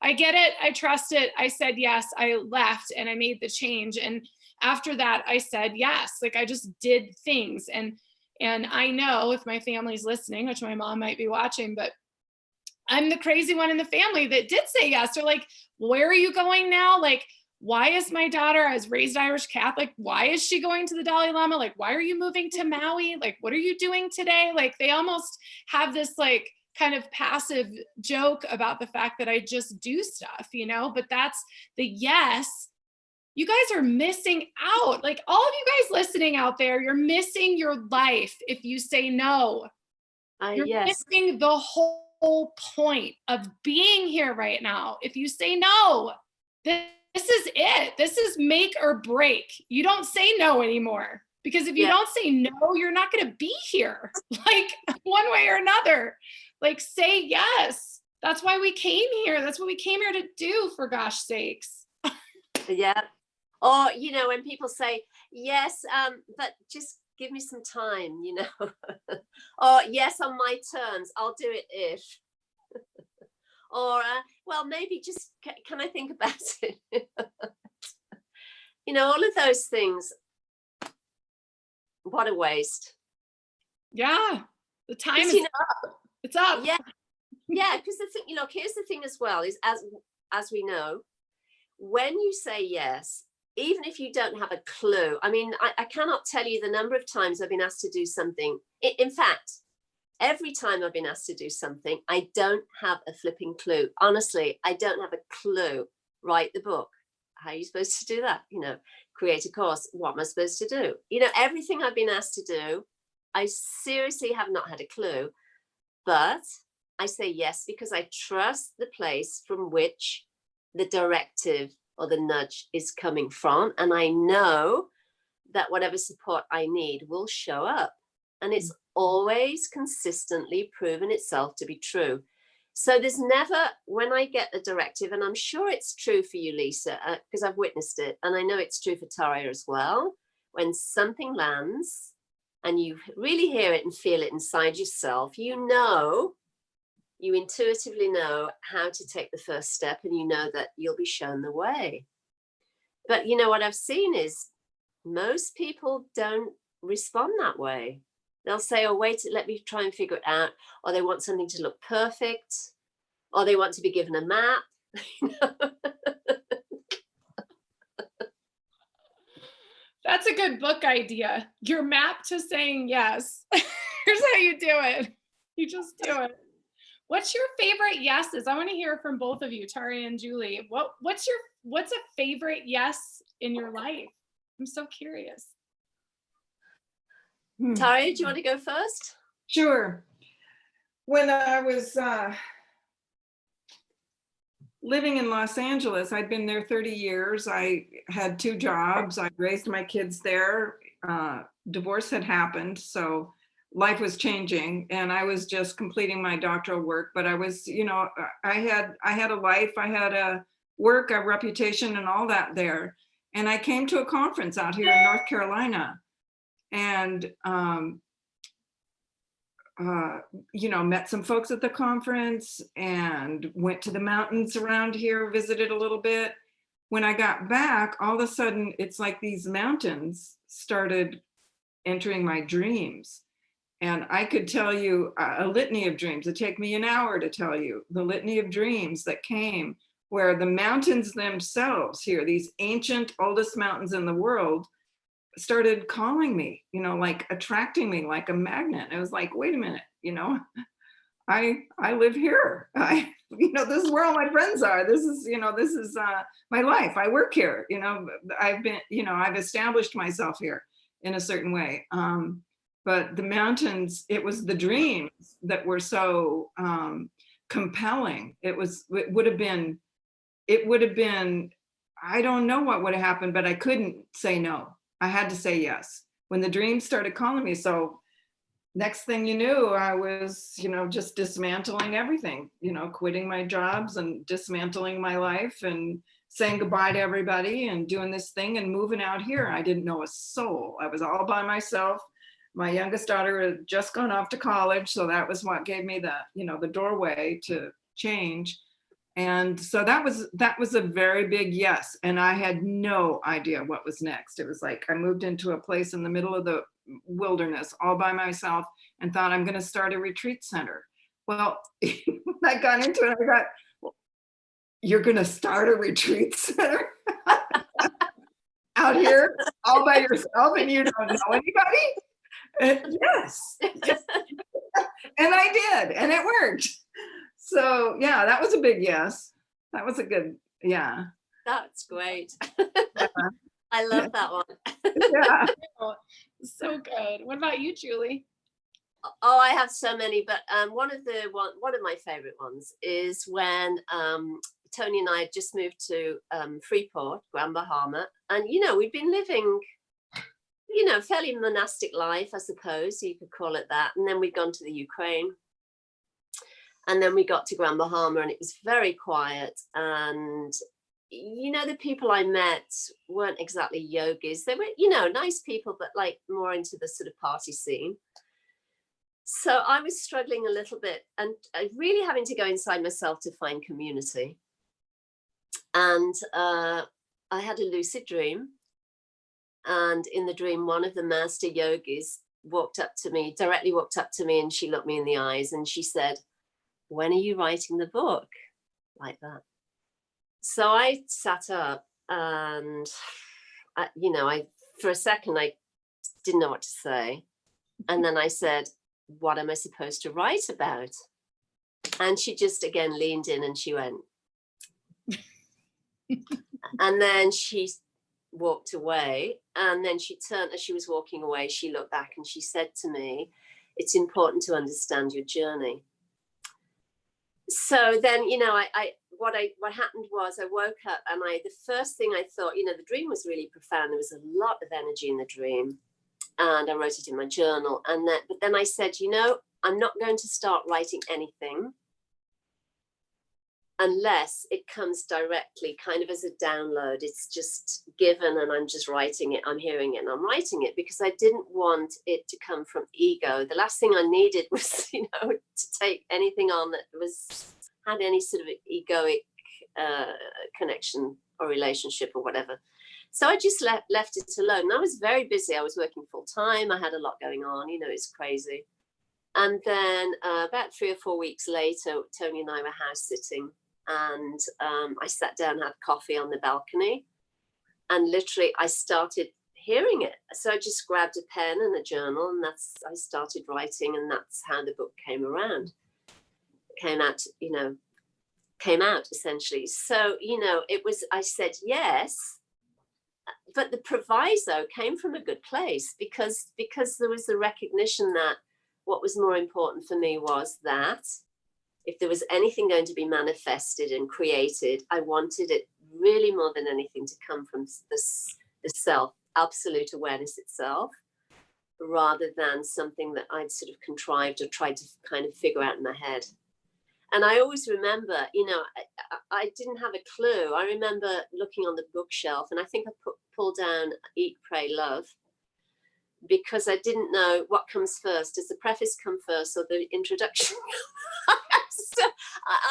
I get it. I trust it. I said yes. I left and I made the change. And after that, I said yes. Like, I just did things. And I know, if my family's listening, which my mom might be watching, but I'm the crazy one in the family that did say yes. They're like, where are you going now? Like, why is my daughter, I was raised Irish Catholic, why is she going to the Dalai Lama? Like, why are you moving to Maui? Like, what are you doing today? Like, they almost have this like kind of passive joke about the fact that I just do stuff, you know, but that's the yes. You guys are missing out. Like, all of you guys listening out there, you're missing your life if you say no. You're missing the whole point of being here right now. If you say no, this is it. This is make or break. You don't say no anymore, because if you don't say no, you're not going to be here, like, one way or another. Like, say yes. That's why we came here. That's what we came here to do, for gosh sakes. Yeah. Or, you know, when people say yes, but just give me some time, you know. Or yes, on my terms, I'll do it if. Or, well, maybe just, can I think about it? You know, all of those things. What a waste. Yeah. The time is up. It's up. Yeah. Yeah, because the thing, look, here's the thing as well, is as we know, when you say yes, even if you don't have a clue, I mean, I cannot tell you the number of times I've been asked to do something. In fact, every time I've been asked to do something, I don't have a flipping clue. Honestly, I don't have a clue. Write the book. How are you supposed to do that? You know, create a course. What am I supposed to do? You know, everything I've been asked to do, I seriously have not had a clue. But I say yes because I trust the place from which the directive or the nudge is coming from. And I know that whatever support I need will show up. And it's always consistently proven itself to be true. So there's never, when I get a directive, and I'm sure it's true for you, Lisa, because I've witnessed it, and I know it's true for Tayria as well, when something lands and you really hear it and feel it inside yourself, you know, you intuitively know how to take the first step, and you know that you'll be shown the way. But you know what I've seen is most people don't respond that way. They'll say, oh, wait, let me try and figure it out. Or they want something to look perfect. Or they want to be given a map. That's a good book idea. Your map to saying yes. Here's how you do it. You just do it. What's your favorite yeses? I want to hear from both of you, Tayria and Julie. What's a favorite yes in your life? I'm so curious. Tayria, do you want to go first? Sure. When I was living in Los Angeles, I'd been there 30 years. I had 2 jobs. I raised my kids there. Divorce had happened, so life was changing, and I was just completing my doctoral work. But I was, you know, I had a life, I had a work, a reputation, and all that there. And I came to a conference out here in North Carolina, and met some folks at the conference and went to the mountains around here, visited a little bit. When I got back, all of a sudden, it's like these mountains started entering my dreams. And I could tell you a litany of dreams. It'd take me an hour to tell you the litany of dreams that came, where the mountains themselves here, these ancient, oldest mountains in the world, started calling me, like attracting me like a magnet. I was like, wait a minute, I live here. This is where all my friends are. This is my life. I work here. I've established myself here in a certain way. But the mountains, it was the dreams that were so compelling. It would have been, I don't know what would have happened, but I couldn't say no. I had to say yes when the dreams started calling me. So next thing you knew, I was, just dismantling everything, quitting my jobs and dismantling my life and saying goodbye to everybody and doing this thing and moving out here. I didn't know a soul. I was all by myself. My youngest daughter had just gone off to college. So that was what gave me the doorway to change. And so that was a very big yes. And I had no idea what was next. It was like I moved into a place in the middle of the wilderness all by myself and thought I'm going to start a retreat center. Well, I got into it. I got, well, you're going to start a retreat center out here all by yourself and you don't know anybody? And yes. And I did, and it worked. So yeah, that was a big yes. That was a good, yeah. That's great. Yeah. I love that one. Yeah. So good. What about you, Julie? Oh, I have so many, but one of my favorite ones is when Tony and I had just moved to Freeport, Grand Bahama, and we'd been living, fairly monastic life, I suppose you could call it that. And then we'd gone to the Ukraine. And then we got to Grand Bahama and it was very quiet. And, the people I met weren't exactly yogis. They were, nice people, but like more into the sort of party scene. So I was struggling a little bit and really having to go inside myself to find community. And I had a lucid dream. And in the dream, one of the master yogis directly walked up to me and she looked me in the eyes and she said, when are you writing the book? Like that. So I sat up and, for a second, I didn't know what to say. And then I said, what am I supposed to write about? And she just again leaned in and she went. And then she walked away. And then she turned, as she was walking away, she looked back and she said to me, it's important to understand your journey. So then, what happened was I woke up and the first thing I thought, the dream was really profound. There was a lot of energy in the dream and I wrote it in my journal. But then I said, I'm not going to start writing anything unless it comes directly kind of as a download. It's just given and I'm just writing it. I'm hearing it and I'm writing it because I didn't want it to come from ego. The last thing I needed was, to take anything on that had any sort of egoic connection or relationship or whatever. So I just left it alone. And I was very busy. I was working full time. I had a lot going on, it's crazy. And then about 3 or 4 weeks later, Tony and I were house sitting. And I sat down, had coffee on the balcony, and literally I started hearing it. So I just grabbed a pen and a journal, and I started writing, and that's how the book came around. Came out essentially. So, I said yes, but the proviso came from a good place because there was the recognition that what was more important for me was that if there was anything going to be manifested and created, I wanted it really more than anything to come from the self, absolute awareness itself, rather than something that I'd sort of contrived or tried to kind of figure out in my head. And I always remember, I didn't have a clue. I remember looking on the bookshelf and I think I pulled down Eat, Pray, Love. because I didn't know what comes first. Does the preface come first or the introduction?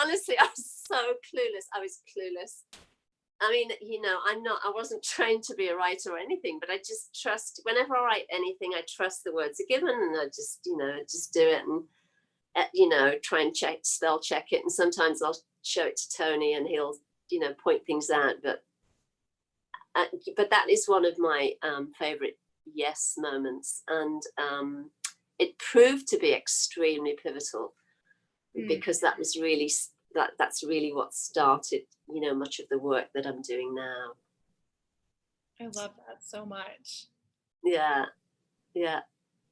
Honestly, I was so clueless. I was clueless. I mean, you know, I wasn't trained to be a writer or anything, but I just trust, whenever I write anything, I trust the words are given, and I just, you know, just do it, and, you know, try and spell check it. And sometimes I'll show it to Tony and he'll, you know, point things out. But that is one of my favorite yes moments. And it proved to be extremely pivotal, because that was really, that's really what started, you know, much of the work that I'm doing now. I love that so much. Yeah. Yeah.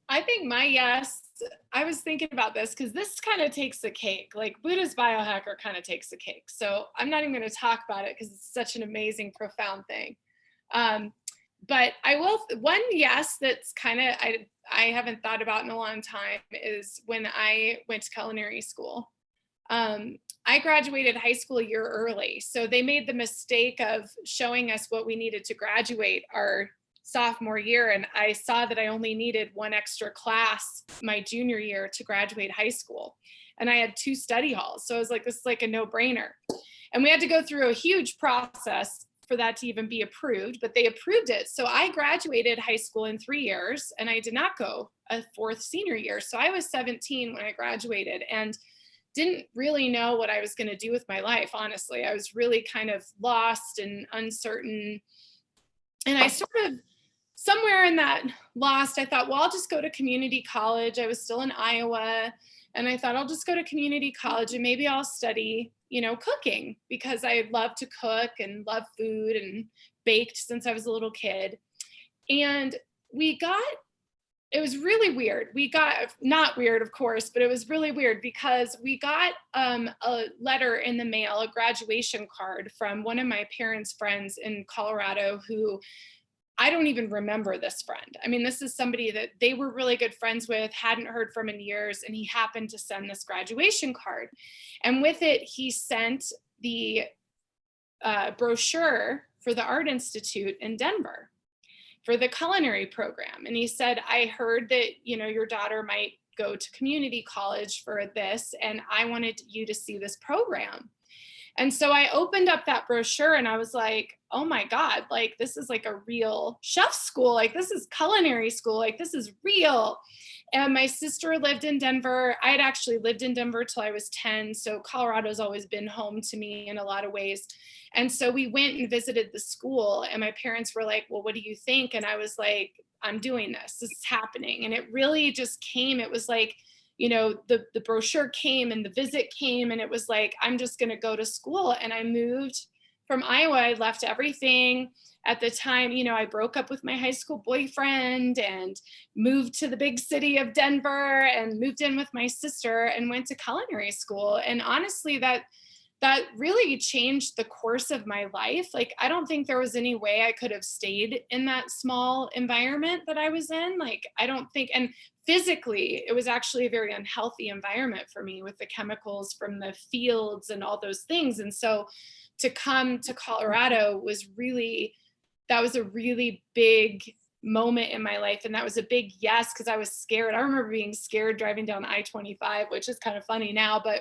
I think my yes, I was thinking about this because this kind of takes the cake. Like Buddhist Biohacker kind of takes the cake. So I'm not even going to talk about it because it's such an amazing, profound thing. But I will, one yes that's kind of, I haven't thought about in a long time is when I went to culinary school. I graduated high school a year early. So they made the mistake of showing us what we needed to graduate our sophomore year. And I saw that I only needed one extra class my junior year to graduate high school. And I had 2 study halls. So I was like, this is like a no-brainer. And we had to go through a huge process for that to even be approved, but they approved it. So I graduated high school in 3 years, and I did not go a 4th senior year. So I was 17 when I graduated and didn't really know what I was going to do with my life. Honestly, I was really kind of lost and uncertain. And I sort of, somewhere in that lost, I thought, well, I'll just go to community college. I was still in Iowa. And I thought I'll just go to community college and maybe I'll study, you know, cooking, because I love to cook and love food and baked since I was a little kid. And it was really weird. We got, not weird, of course, but it was really weird because we got a letter in the mail, a graduation card from one of my parents' friends in Colorado who, I don't even remember this friend. I mean, this is somebody that they were really good friends with, hadn't heard from in years, and he happened to send this graduation card. And with it, he sent the brochure for the Art Institute in Denver for the culinary program. And he said, I heard that, you know, your daughter might go to community college for this, and I wanted you to see this program. And so I opened up that brochure and I was like, oh my God, like this is like a real chef school. Like this is culinary school. Like this is real. And my sister lived in Denver. I had actually lived in Denver till I was 10. So Colorado's always been home to me in a lot of ways. And so we went and visited the school, and my parents were like, well, what do you think? And I was like, I'm doing this. This is happening. And it really just came. It was like, you know, the brochure came and the visit came, and it was like, I'm just going to go to school. And I moved from Iowa. I left everything. At the time, you know, I broke up with my high school boyfriend and moved to the big city of Denver and moved in with my sister and went to culinary school. And honestly, that really changed the course of my life. Like, I don't think there was any way I could have stayed in that small environment that I was in. Like, I don't think, and physically, it was actually a very unhealthy environment for me with the chemicals from the fields and all those things. And so to come to Colorado was really, that was a really big moment in my life. And that was a big yes, because I was scared. I remember being scared driving down I-25, which is kind of funny now, but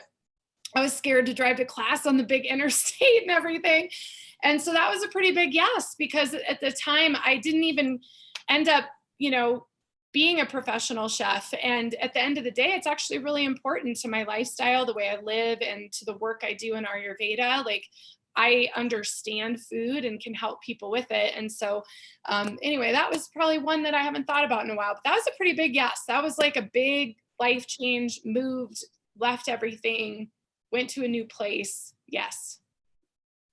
I was scared to drive to class on the big interstate and everything. And so that was a pretty big yes, because at the time I didn't even end up, you know, being a professional chef. And at the end of the day, it's actually really important to my lifestyle, the way I live, and to the work I do in Ayurveda. Like, I understand food and can help people with it. And so anyway, that was probably one that I haven't thought about in a while, but that was a pretty big yes. That was like a big life change, moved, left everything, went to a new place. Yes.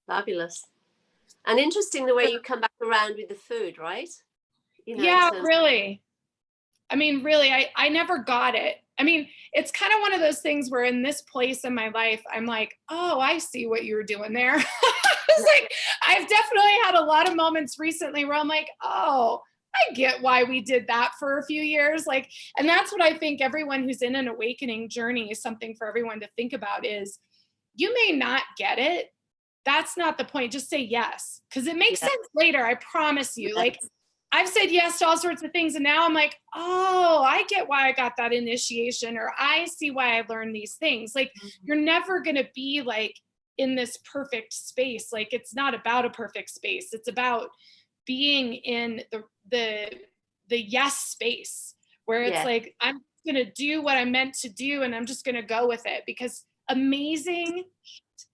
Fabulous. And interesting the way you come back around with the food, right? You know, yeah, really. I mean, really, I never got it. I mean, it's kind of one of those things where in this place in my life, I'm like, oh, I see what you were doing there. It's like, I've definitely had a lot of moments recently where I'm like, oh, I get why we did that for a few years. Like, and that's what I think everyone who's in an awakening journey is something for everyone to think about is, you may not get it. That's not the point. Just say yes, because it makes sense later. I promise you. Like, I've said yes to all sorts of things. And now I'm like, oh, I get why I got that initiation, or I see why I learned these things. Like, you're never going to be like in this perfect space. Like, it's not about a perfect space. It's about being in the yes space, where it's like, I'm going to do what I'm meant to do, and I'm just going to go with it, because amazing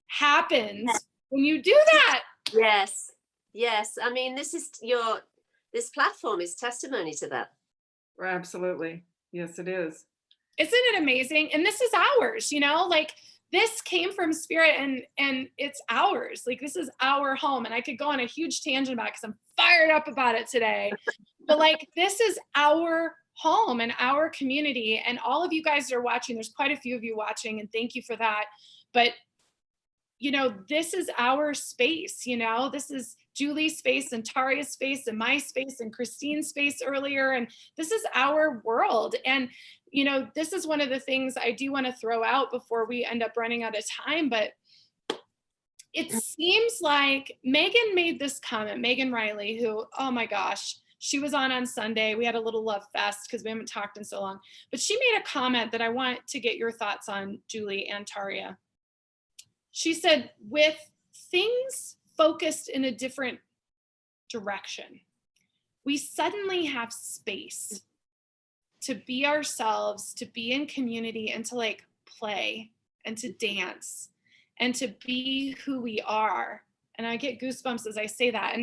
happens when you do that. Yes. Yes. I mean, this platform is testimony to that. Absolutely. Yes, it is. Isn't it amazing? And this is ours, you know, like, this came from spirit, and it's ours. Like, this is our home. And I could go on a huge tangent about it because I'm fired up about it today. But like, this is our home and our community. And all of you guys that are watching, there's quite a few of you watching, and thank you for that. But you know, this is our space, you know, this is Julie's space and Tayria's space and my space and Christine's space earlier. And this is our world. And, you know, this is one of the things I do want to throw out before we end up running out of time. But it seems like Megan made this comment, Megan Riley, who, oh my gosh, she was on Sunday. We had a little love fest because we haven't talked in so long. But she made a comment that I want to get your thoughts on, Julie and Tayria. She said, with things focused in a different direction, we suddenly have space to be ourselves, to be in community, and to like play and to dance and to be who we are. And I get goosebumps as I say that.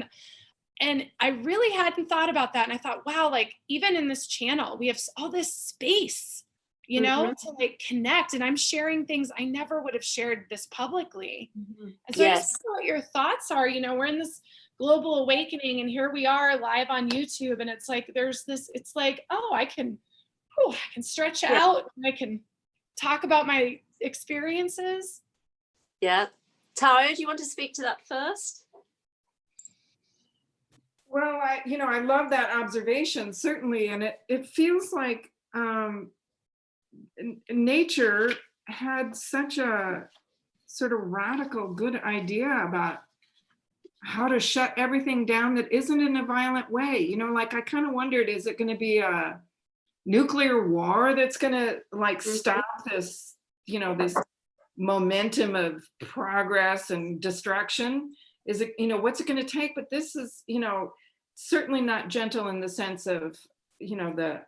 And I really hadn't thought about that. And I thought, wow, like, even in this channel, we have all this space, you know, to like connect. And I'm sharing things I never would have shared this publicly. And so I just know what your thoughts are. You know, we're in this global awakening, and here we are live on YouTube. And it's like, there's this, it's like, oh, I can stretch out, and I can talk about my experiences. Yeah. Tayria, do you want to speak to that first? Well, I love that observation, certainly. And it feels like nature had such a sort of radical good idea about how to shut everything down that isn't in a violent way. You know, like, I kind of wondered, is it going to be a nuclear war that's going to like stop this, you know, this momentum of progress and destruction? Is it, you know, what's it going to take? But this is, you know, certainly not gentle in the sense of, you know, the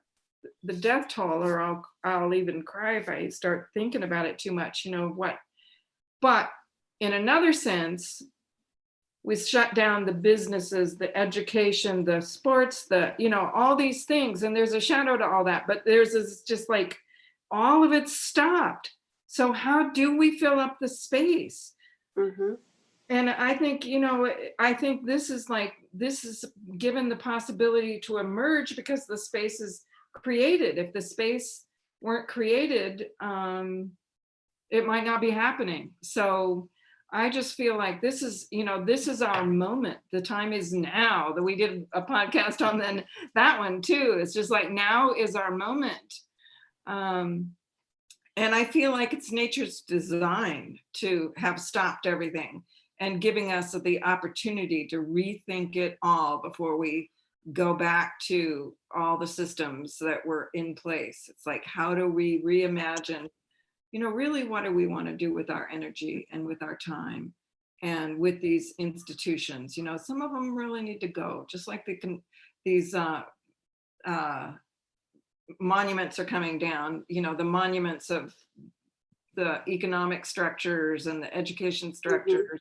death toll, or I'll even cry if I start thinking about it too much, you know what. But in another sense, we shut down the businesses, the education, the sports, you know, all these things. And there's a shadow to all that, but there's this, just like, all of it stopped. So how do we fill up the space? And I think, you know, this is given the possibility to emerge because the space is created. If the space weren't created, it might not be happening. So I just feel like this is, you know, this is our moment. The time is now. That we did a podcast on then that one too. It's just like, now is our moment. And I feel like it's nature's design to have stopped everything and giving us the opportunity to rethink it all before we go back to all the systems that were in place. It's like, how do we reimagine, you know, really what do we want to do with our energy and with our time and with these institutions? You know, some of them really need to go, just like these monuments are coming down, you know, the monuments of the economic structures and the education structures,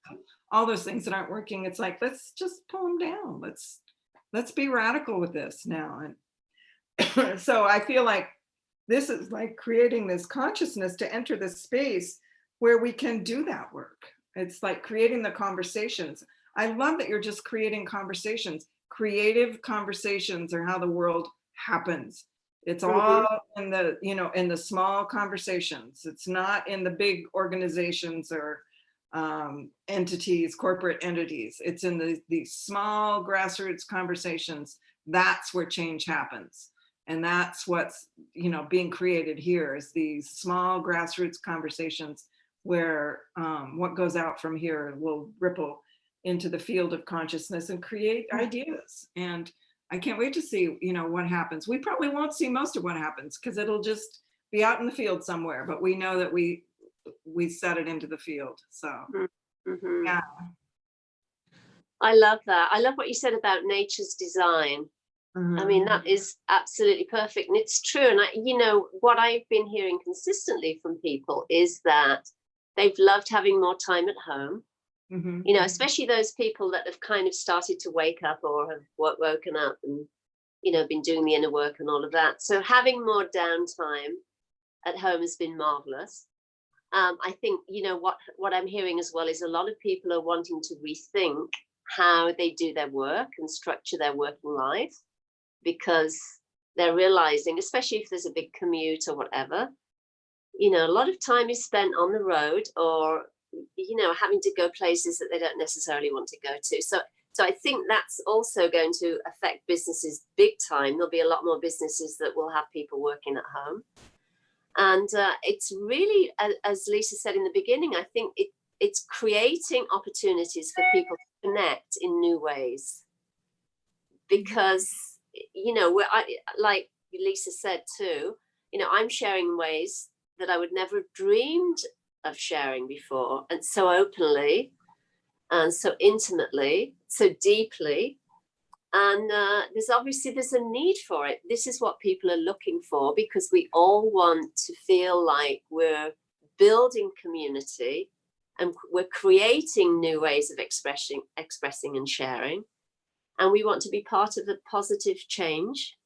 all those things that aren't working. It's like, let's just pull them down. Let's be radical with this now. And so I feel like this is like creating this consciousness to enter this space where we can do that work. It's like creating the conversations. I love that you're just creating conversations. Creative conversations are how the world happens. It's all in the, you know, in the small conversations. It's not in the big organizations or entities, corporate entities. It's in these small grassroots conversations. That's where change happens. And that's what's, you know, being created here, is these small grassroots conversations where what goes out from here will ripple into the field of consciousness and create ideas. And I can't wait to see, what happens. We probably won't see most of what happens because it'll just be out in the field somewhere, but we know that we set it into the field. So, yeah. I love that. I love what you said about nature's design. I mean, that is absolutely perfect. And it's true. And what I've been hearing consistently from people is that they've loved having more time at home. Especially those people that have kind of started to wake up or have woken up and, been doing the inner work and all of that. So having more downtime at home has been marvelous. I think, what I'm hearing as well is a lot of people are wanting to rethink how they do their work and structure their working life, because they're realizing, especially if there's a big commute or whatever, a lot of time is spent on the road or, having to go places that they don't necessarily want to go to. So I think that's also going to affect businesses big time. There'll be a lot more businesses that will have people working at home. And it's really, as Lisa said in the beginning, I think it's creating opportunities for people to connect in new ways. Because, like Lisa said too, I'm sharing ways that I would never have dreamed of sharing before, and so openly and so intimately, so deeply. And there's a need for it. This is what people are looking for, because we all want to feel like we're building community and we're creating new ways of expressing and sharing. And we want to be part of a positive change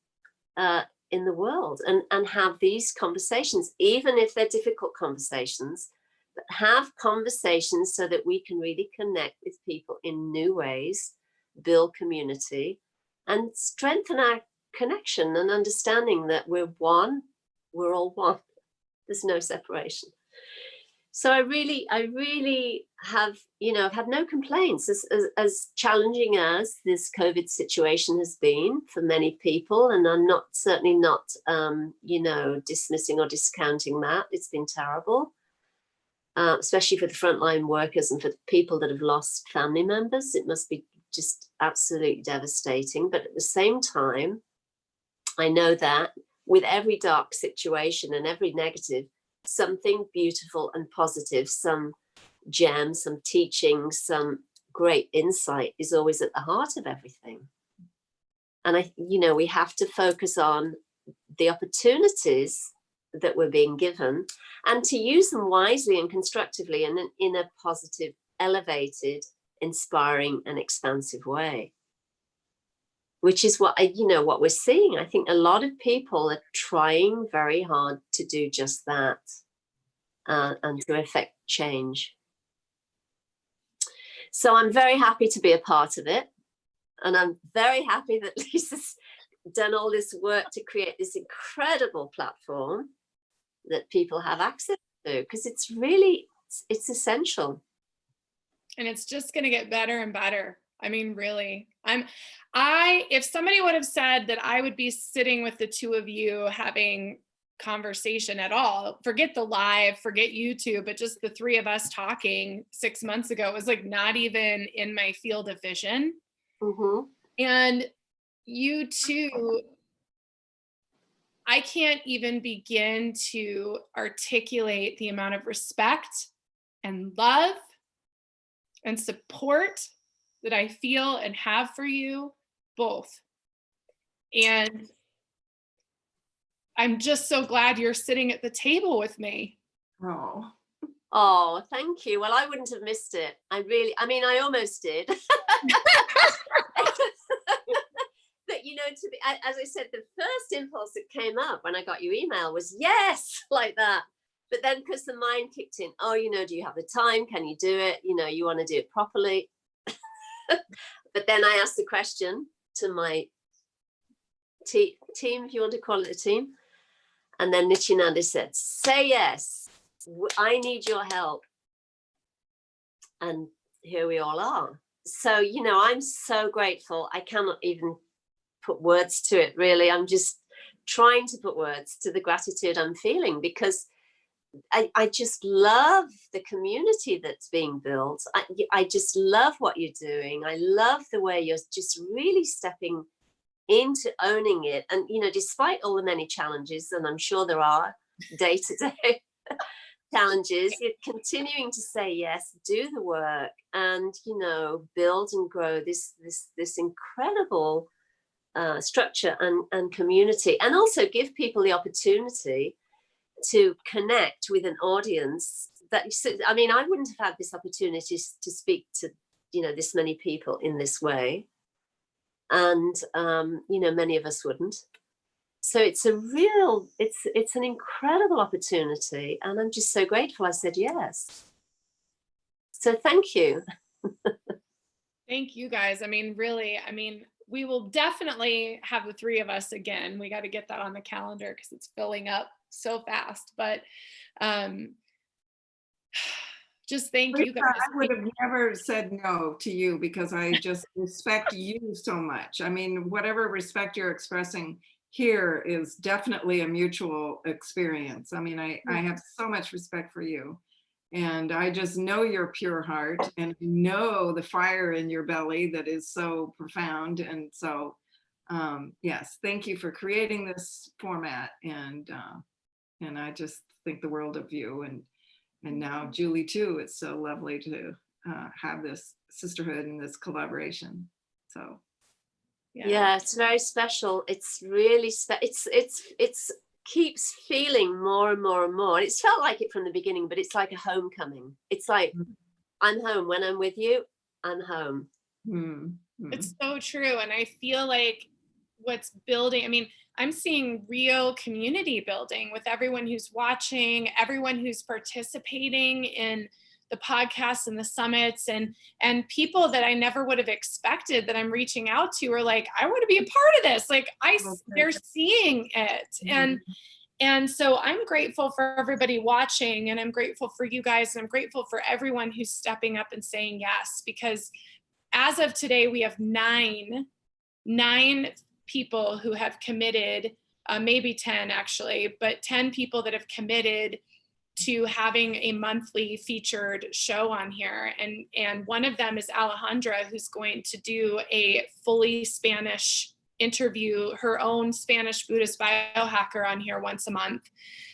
in the world and have these conversations, even if they're difficult conversations, but have conversations so that we can really connect with people in new ways, build community, and strengthen our connection and understanding that we're one, we're all one. There's no separation. So I really have, I've had no complaints as challenging as this COVID situation has been for many people. And I'm certainly not, dismissing or discounting that. It's been terrible, especially for the frontline workers and for the people that have lost family members. It must be just absolutely devastating. But at the same time, I know that with every dark situation and every negative, something beautiful and positive, some gem, some teaching, some great insight is always at the heart of everything. And we have to focus on the opportunities that we're being given and to use them wisely and constructively and in a positive, elevated, inspiring and expansive way. Which is what we're seeing. I think a lot of people are trying very hard to do just that and to effect change. So I'm very happy to be a part of it. And I'm very happy that Lisa's done all this work to create this incredible platform that people have access to, because it's essential. And it's just going to get better and better. I mean, really, if somebody would have said that I would be sitting with the two of you having conversation at all, forget the live, forget YouTube, but just the three of us talking 6 months ago, it was like not even in my field of vision. And you two, I can't even begin to articulate the amount of respect and love and support that I feel and have for you both. And I'm just so glad you're sitting at the table with me. Oh, thank you. Well, I wouldn't have missed it. I almost did. But as I said, the first impulse that came up when I got your email was yes, like that. But then because the mind kicked in, do you have the time? Can you do it? You want to do it properly. But then I asked the question to my team, if you want to call it a team. And then Nityananda said, say yes, I need your help. And here we all are. So, I'm so grateful. I cannot even put words to it, really. I'm just trying to put words to the gratitude I'm feeling, because I just love the community that's being built. I just love what you're doing. I love the way you're just really stepping into owning it. And, you know, despite all the many challenges, and I'm sure there are day-to-day challenges, you're continuing to say yes, do the work, and, you know, build and grow this incredible structure and community, and also give people the opportunity to connect with an audience that, I mean, I wouldn't have had this opportunity to speak to, you know, this many people in this way, and you know, many of us wouldn't. So it's a real, it's an incredible opportunity, and I'm just so grateful I said yes. So thank you. Thank you guys. I mean, really, I mean, we will definitely have the three of us again. We got to get that on the calendar because it's filling up so fast. But just thank you guys. I would have never said no to you because I just respect you so much. I mean, whatever respect you're expressing here is definitely a mutual experience. I mean, I have so much respect for you. And I just know your pure heart, and I know the fire in your belly that is so profound. And so, yes, thank you for creating this format. And I just think the world of you. And now Julie too. It's so lovely to have this sisterhood and this collaboration. So. Yeah, it's very special. It's really it's keeps feeling more and more and more. And it's felt like it from the beginning, but it's like a homecoming. It's like, I'm home. When I'm with you, I'm home. It's so true. And I feel like what's building, I mean, I'm seeing real community building with everyone who's watching, everyone who's participating in the podcasts and the summits, and people that I never would have expected that I'm reaching out to are like, I want to be a part of this. Like they're seeing it. And so I'm grateful for everybody watching, and I'm grateful for you guys, and I'm grateful for everyone who's stepping up and saying yes, because as of today, we have nine people who have committed, maybe 10 actually, but 10 people that have committed to having a monthly featured show on here. And one of them is Alejandra, who's going to do a fully Spanish interview, her own Spanish Buddhist biohacker on here once a month,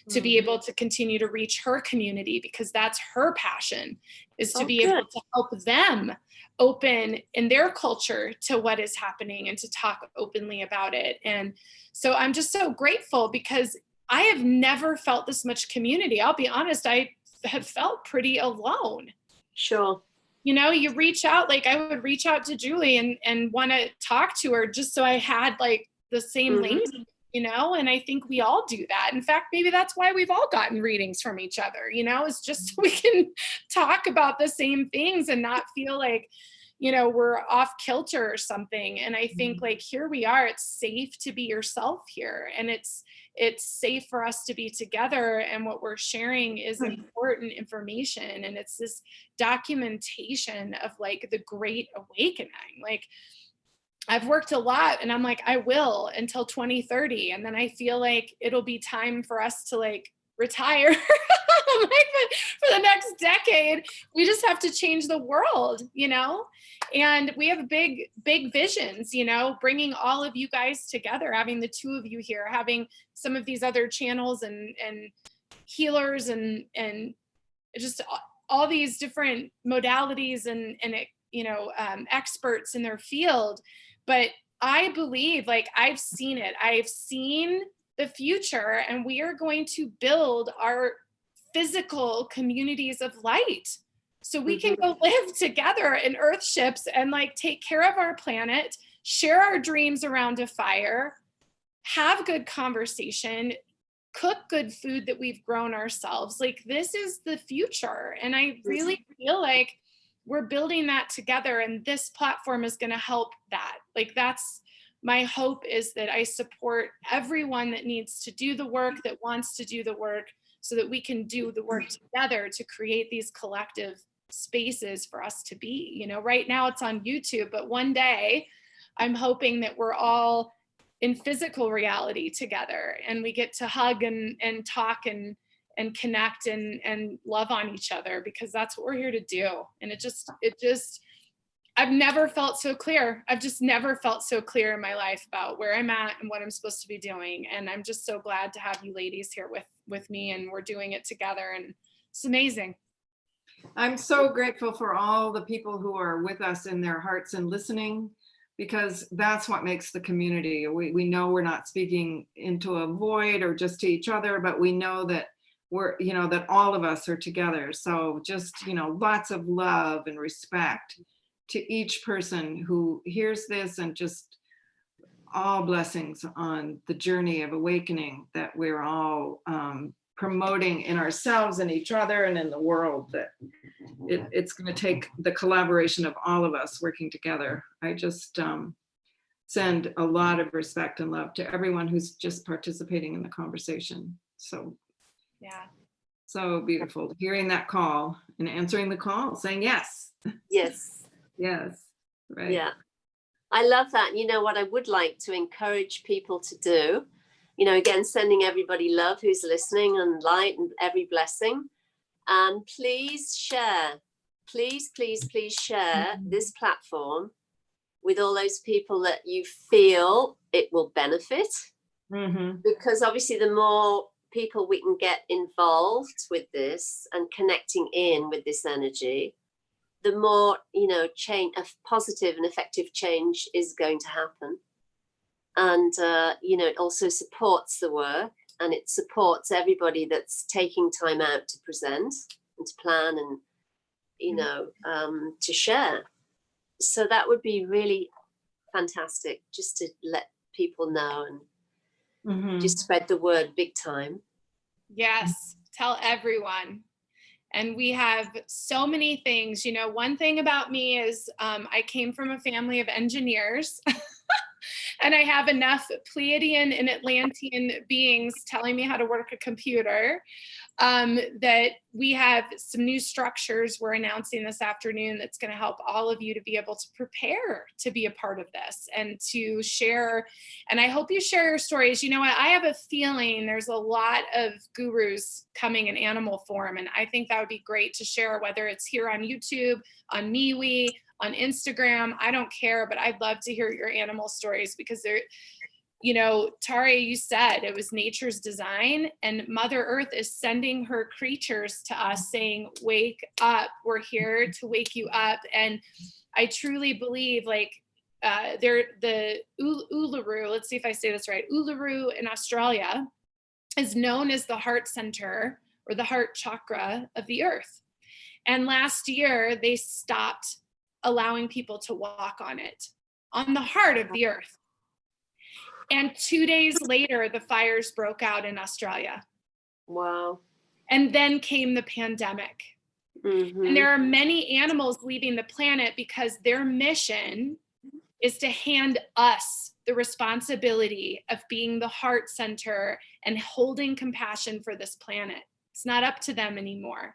to be able to continue to reach her community, because that's her passion, is to be able to help them open in their culture to what is happening and to talk openly about it. And so I'm just so grateful, because I have never felt this much community. I'll be honest, I have felt pretty alone. Sure. You know, you reach out, like I would reach out to Julie and want to talk to her just so I had like the same language, you know, and I think we all do that. In fact, maybe that's why we've all gotten readings from each other, you know, it's just so we can talk about the same things and not feel like, you know, we're off kilter or something. And I think like, here we are, it's safe to be yourself here. And it's safe for us to be together. And what we're sharing is important information. And it's this documentation of like the Great Awakening. Like I've worked a lot, and I'm like, I will until 2030. And then I feel like it'll be time for us to like retire. Like for the next decade, we just have to change the world, you know? And we have big visions, you know, bringing all of you guys together, having the two of you here, having some of these other channels and healers and just all these different modalities and you know, experts in their field. But I believe, like, I've seen it. I've seen the future, and we are going to build our physical communities of light so we can go live together in earth ships and like take care of our planet, share our dreams around a fire, have good conversation, cook good food that we've grown ourselves. Like this is the future. And I really feel like we're building that together, and this platform is going to help that. Like that's my hope, is that I support everyone that needs to do the work, that wants to do the work, so that we can do the work together to create these collective spaces for us to be. You know, right now it's on YouTube, but one day I'm hoping that we're all in physical reality together, and we get to hug and talk and connect and love on each other, because that's what we're here to do. And it just I've never felt so clear. I've just never felt so clear in my life about where I'm at and what I'm supposed to be doing. And I'm just so glad to have you ladies here with me, and we're doing it together, and it's amazing. I'm so grateful for all the people who are with us in their hearts and listening, because that's what makes the community. We know we're not speaking into a void or just to each other, but we know that we're, that all of us are together. So just, lots of love and respect to each person who hears this, and just all blessings on the journey of awakening that we're all promoting in ourselves and each other and in the world. That it's going to take the collaboration of all of us working together. I just send a lot of respect and love to everyone who's just participating in the conversation. So yeah, so beautiful hearing that call and answering the call, saying yes. Yes. Yes, right. Yeah, I love that. You know what I would like to encourage people to do, again, sending everybody love who's listening, and light and every blessing. And please share, please share this platform with all those people that you feel it will benefit. Mm-hmm. Because obviously the more people we can get involved with this and connecting in with this energy, the more, change, a positive and effective change is going to happen. And, it also supports the work, and it supports everybody that's taking time out to present and to plan and, to share. So that would be really fantastic, just to let people know and just spread the word big time. Yes, tell everyone. And we have so many things. One thing about me is I came from a family of engineers, and I have enough Pleiadian and Atlantean beings telling me how to work a computer, that we have some new structures we're announcing this afternoon that's going to help all of you to be able to prepare to be a part of this and to share. And I hope you share your stories. You know what? I have a feeling there's a lot of gurus coming in animal form, and I think that would be great to share, whether it's here on YouTube, on MeWe, on Instagram. I don't care, but I'd love to hear your animal stories, because they're, Tayria, you said it was nature's design, and Mother Earth is sending her creatures to us saying, wake up, we're here to wake you up. And I truly believe, the Uluru, let's see if I say this right, Uluru in Australia is known as the heart center, or the heart chakra of the earth. And last year they stopped allowing people to walk on it, on the heart of the earth. And 2 days later, the fires broke out in Australia. Wow. And then came the pandemic. Mm-hmm. And there are many animals leaving the planet because their mission is to hand us the responsibility of being the heart center and holding compassion for this planet. It's not up to them anymore.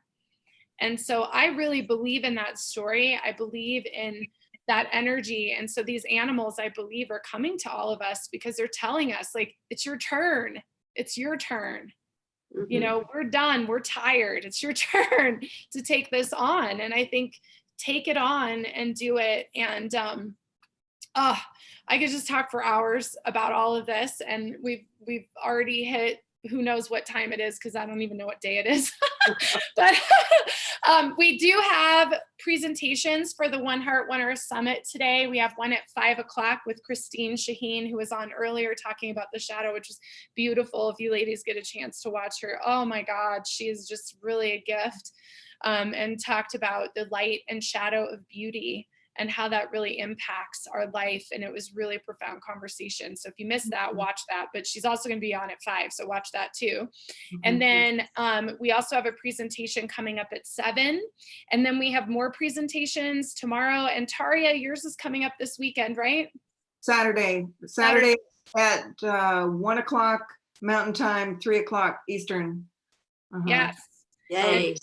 And so I really believe in that story. I believe in that energy. And so these animals, I believe, are coming to all of us because they're telling us, it's your turn. It's your turn. Mm-hmm. We're done. We're tired. It's your turn to take this on. And I think take it on and do it. And I could just talk for hours about all of this. And we've already hit who knows what time it is, because I don't even know what day it is. But we do have presentations for the One Heart, One Earth Summit today. We have one at 5:00 with Christine Shaheen, who was on earlier talking about the shadow, which was beautiful. If you ladies get a chance to watch her, oh my God, she is just really a gift. And talked about the light and shadow of beauty and how that really impacts our life. And it was really a profound conversation. So if you missed that, watch that. But she's also going to be on at 5, so watch that too. And then we also have a presentation coming up at 7. And then we have more presentations tomorrow. And Tayria, yours is coming up this weekend, right? Saturday at 1:00 Mountain Time, 3:00 Eastern. Yes. Yay.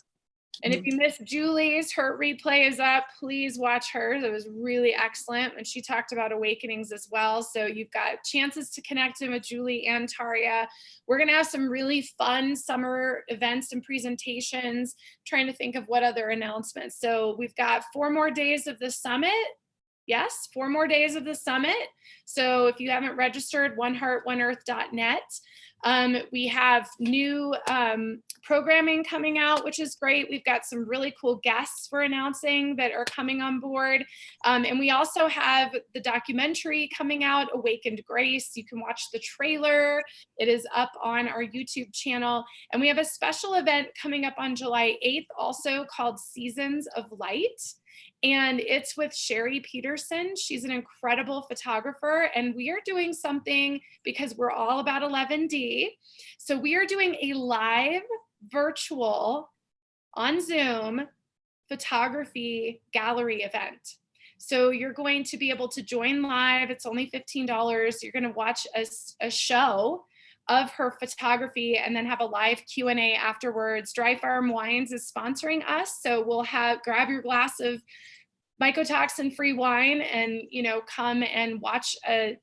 And if you missed Julie's, her replay is up. Please watch hers. It was really excellent. And she talked about awakenings as well. So you've got chances to connect in with Julie and Tayria. We're going to have some really fun summer events and presentations, trying to think of what other announcements. So we've got 4 more days of the summit. Yes, 4 more days of the summit. So if you haven't registered, oneheartoneearth.net. We have new programming coming out, which is great. We've got some really cool guests we're announcing that are coming on board. And we also have the documentary coming out, Awakened Grace. You can watch the trailer. It is up on our YouTube channel. And we have a special event coming up on July 8th, also called Seasons of Light. And it's with Sherry Peterson. She's an incredible photographer, and we are doing something because we're all about 11D. So we are doing a live virtual on Zoom photography gallery event. So you're going to be able to join live. It's only $15. You're going to watch a show of her photography and then have a live Q&A afterwards. Dry Farm Wines is sponsoring us, so we'll grab your glass of mycotoxin-free wine and, you know, come and watch a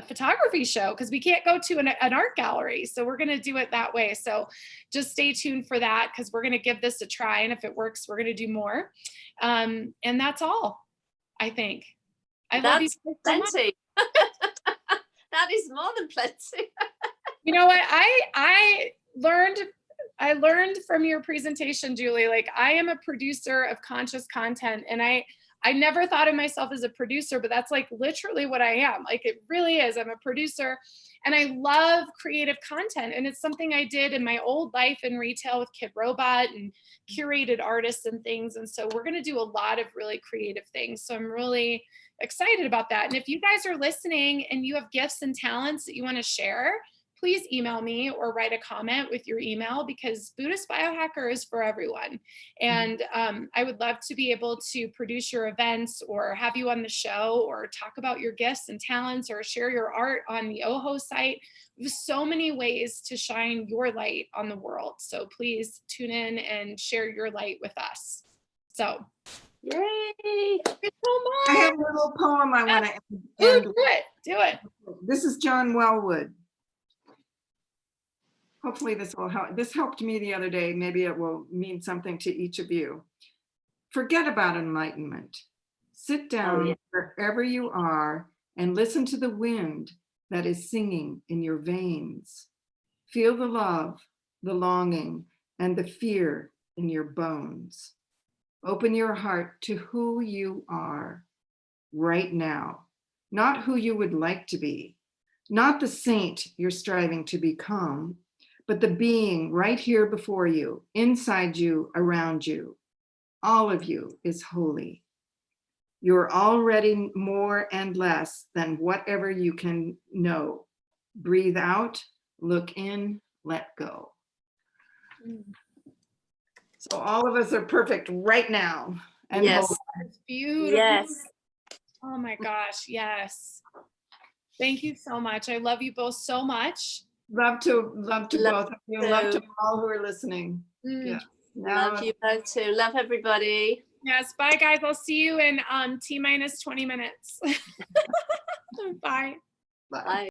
photography show, because we can't go to an art gallery. So we're going to do it that way. So just stay tuned for that, because we're going to give this a try, and if it works, we're going to do more. And that's all, I think. Love you so plenty. That is more than plenty. You know what? I learned from your presentation, Julie, like, I am a producer of conscious content, and I never thought of myself as a producer, but that's like literally what I am. Like, it really is. I'm a producer, and I love creative content. And it's something I did in my old life in retail with Kid Robot and curated artists and things. And so we're going to do a lot of really creative things. So I'm really excited about that. And if you guys are listening and you have gifts and talents that you want to share, please email me or write a comment with your email, because Buddhist Biohacker is for everyone. And I would love to be able to produce your events or have you on the show or talk about your gifts and talents or share your art on the OHO site. There's so many ways to shine your light on the world. So please tune in and share your light with us. So, yay! Thank you so much. I have a little poem I want to end. Do it. This is John Wellwood. Hopefully this will help. This helped me the other day. Maybe it will mean something to each of you. Forget about enlightenment. Sit down wherever you are and listen to the wind that is singing in your veins. Feel the love, the longing, and the fear in your bones. Open your heart to who you are right now, not who you would like to be, not the saint you're striving to become, but the being right here before you, inside you, around you. All of you is holy. You're already more and less than whatever you can know. Breathe out, look in, let go. So all of us are perfect right now. And yes. It's beautiful. Yes. Oh my gosh, yes. Thank you so much. I love you both so much. Love to both of you. Love to all who are listening. Yeah. Love you both too. Love everybody. Yes. Bye, guys. I'll see you in T-minus 20 minutes. Bye. Bye.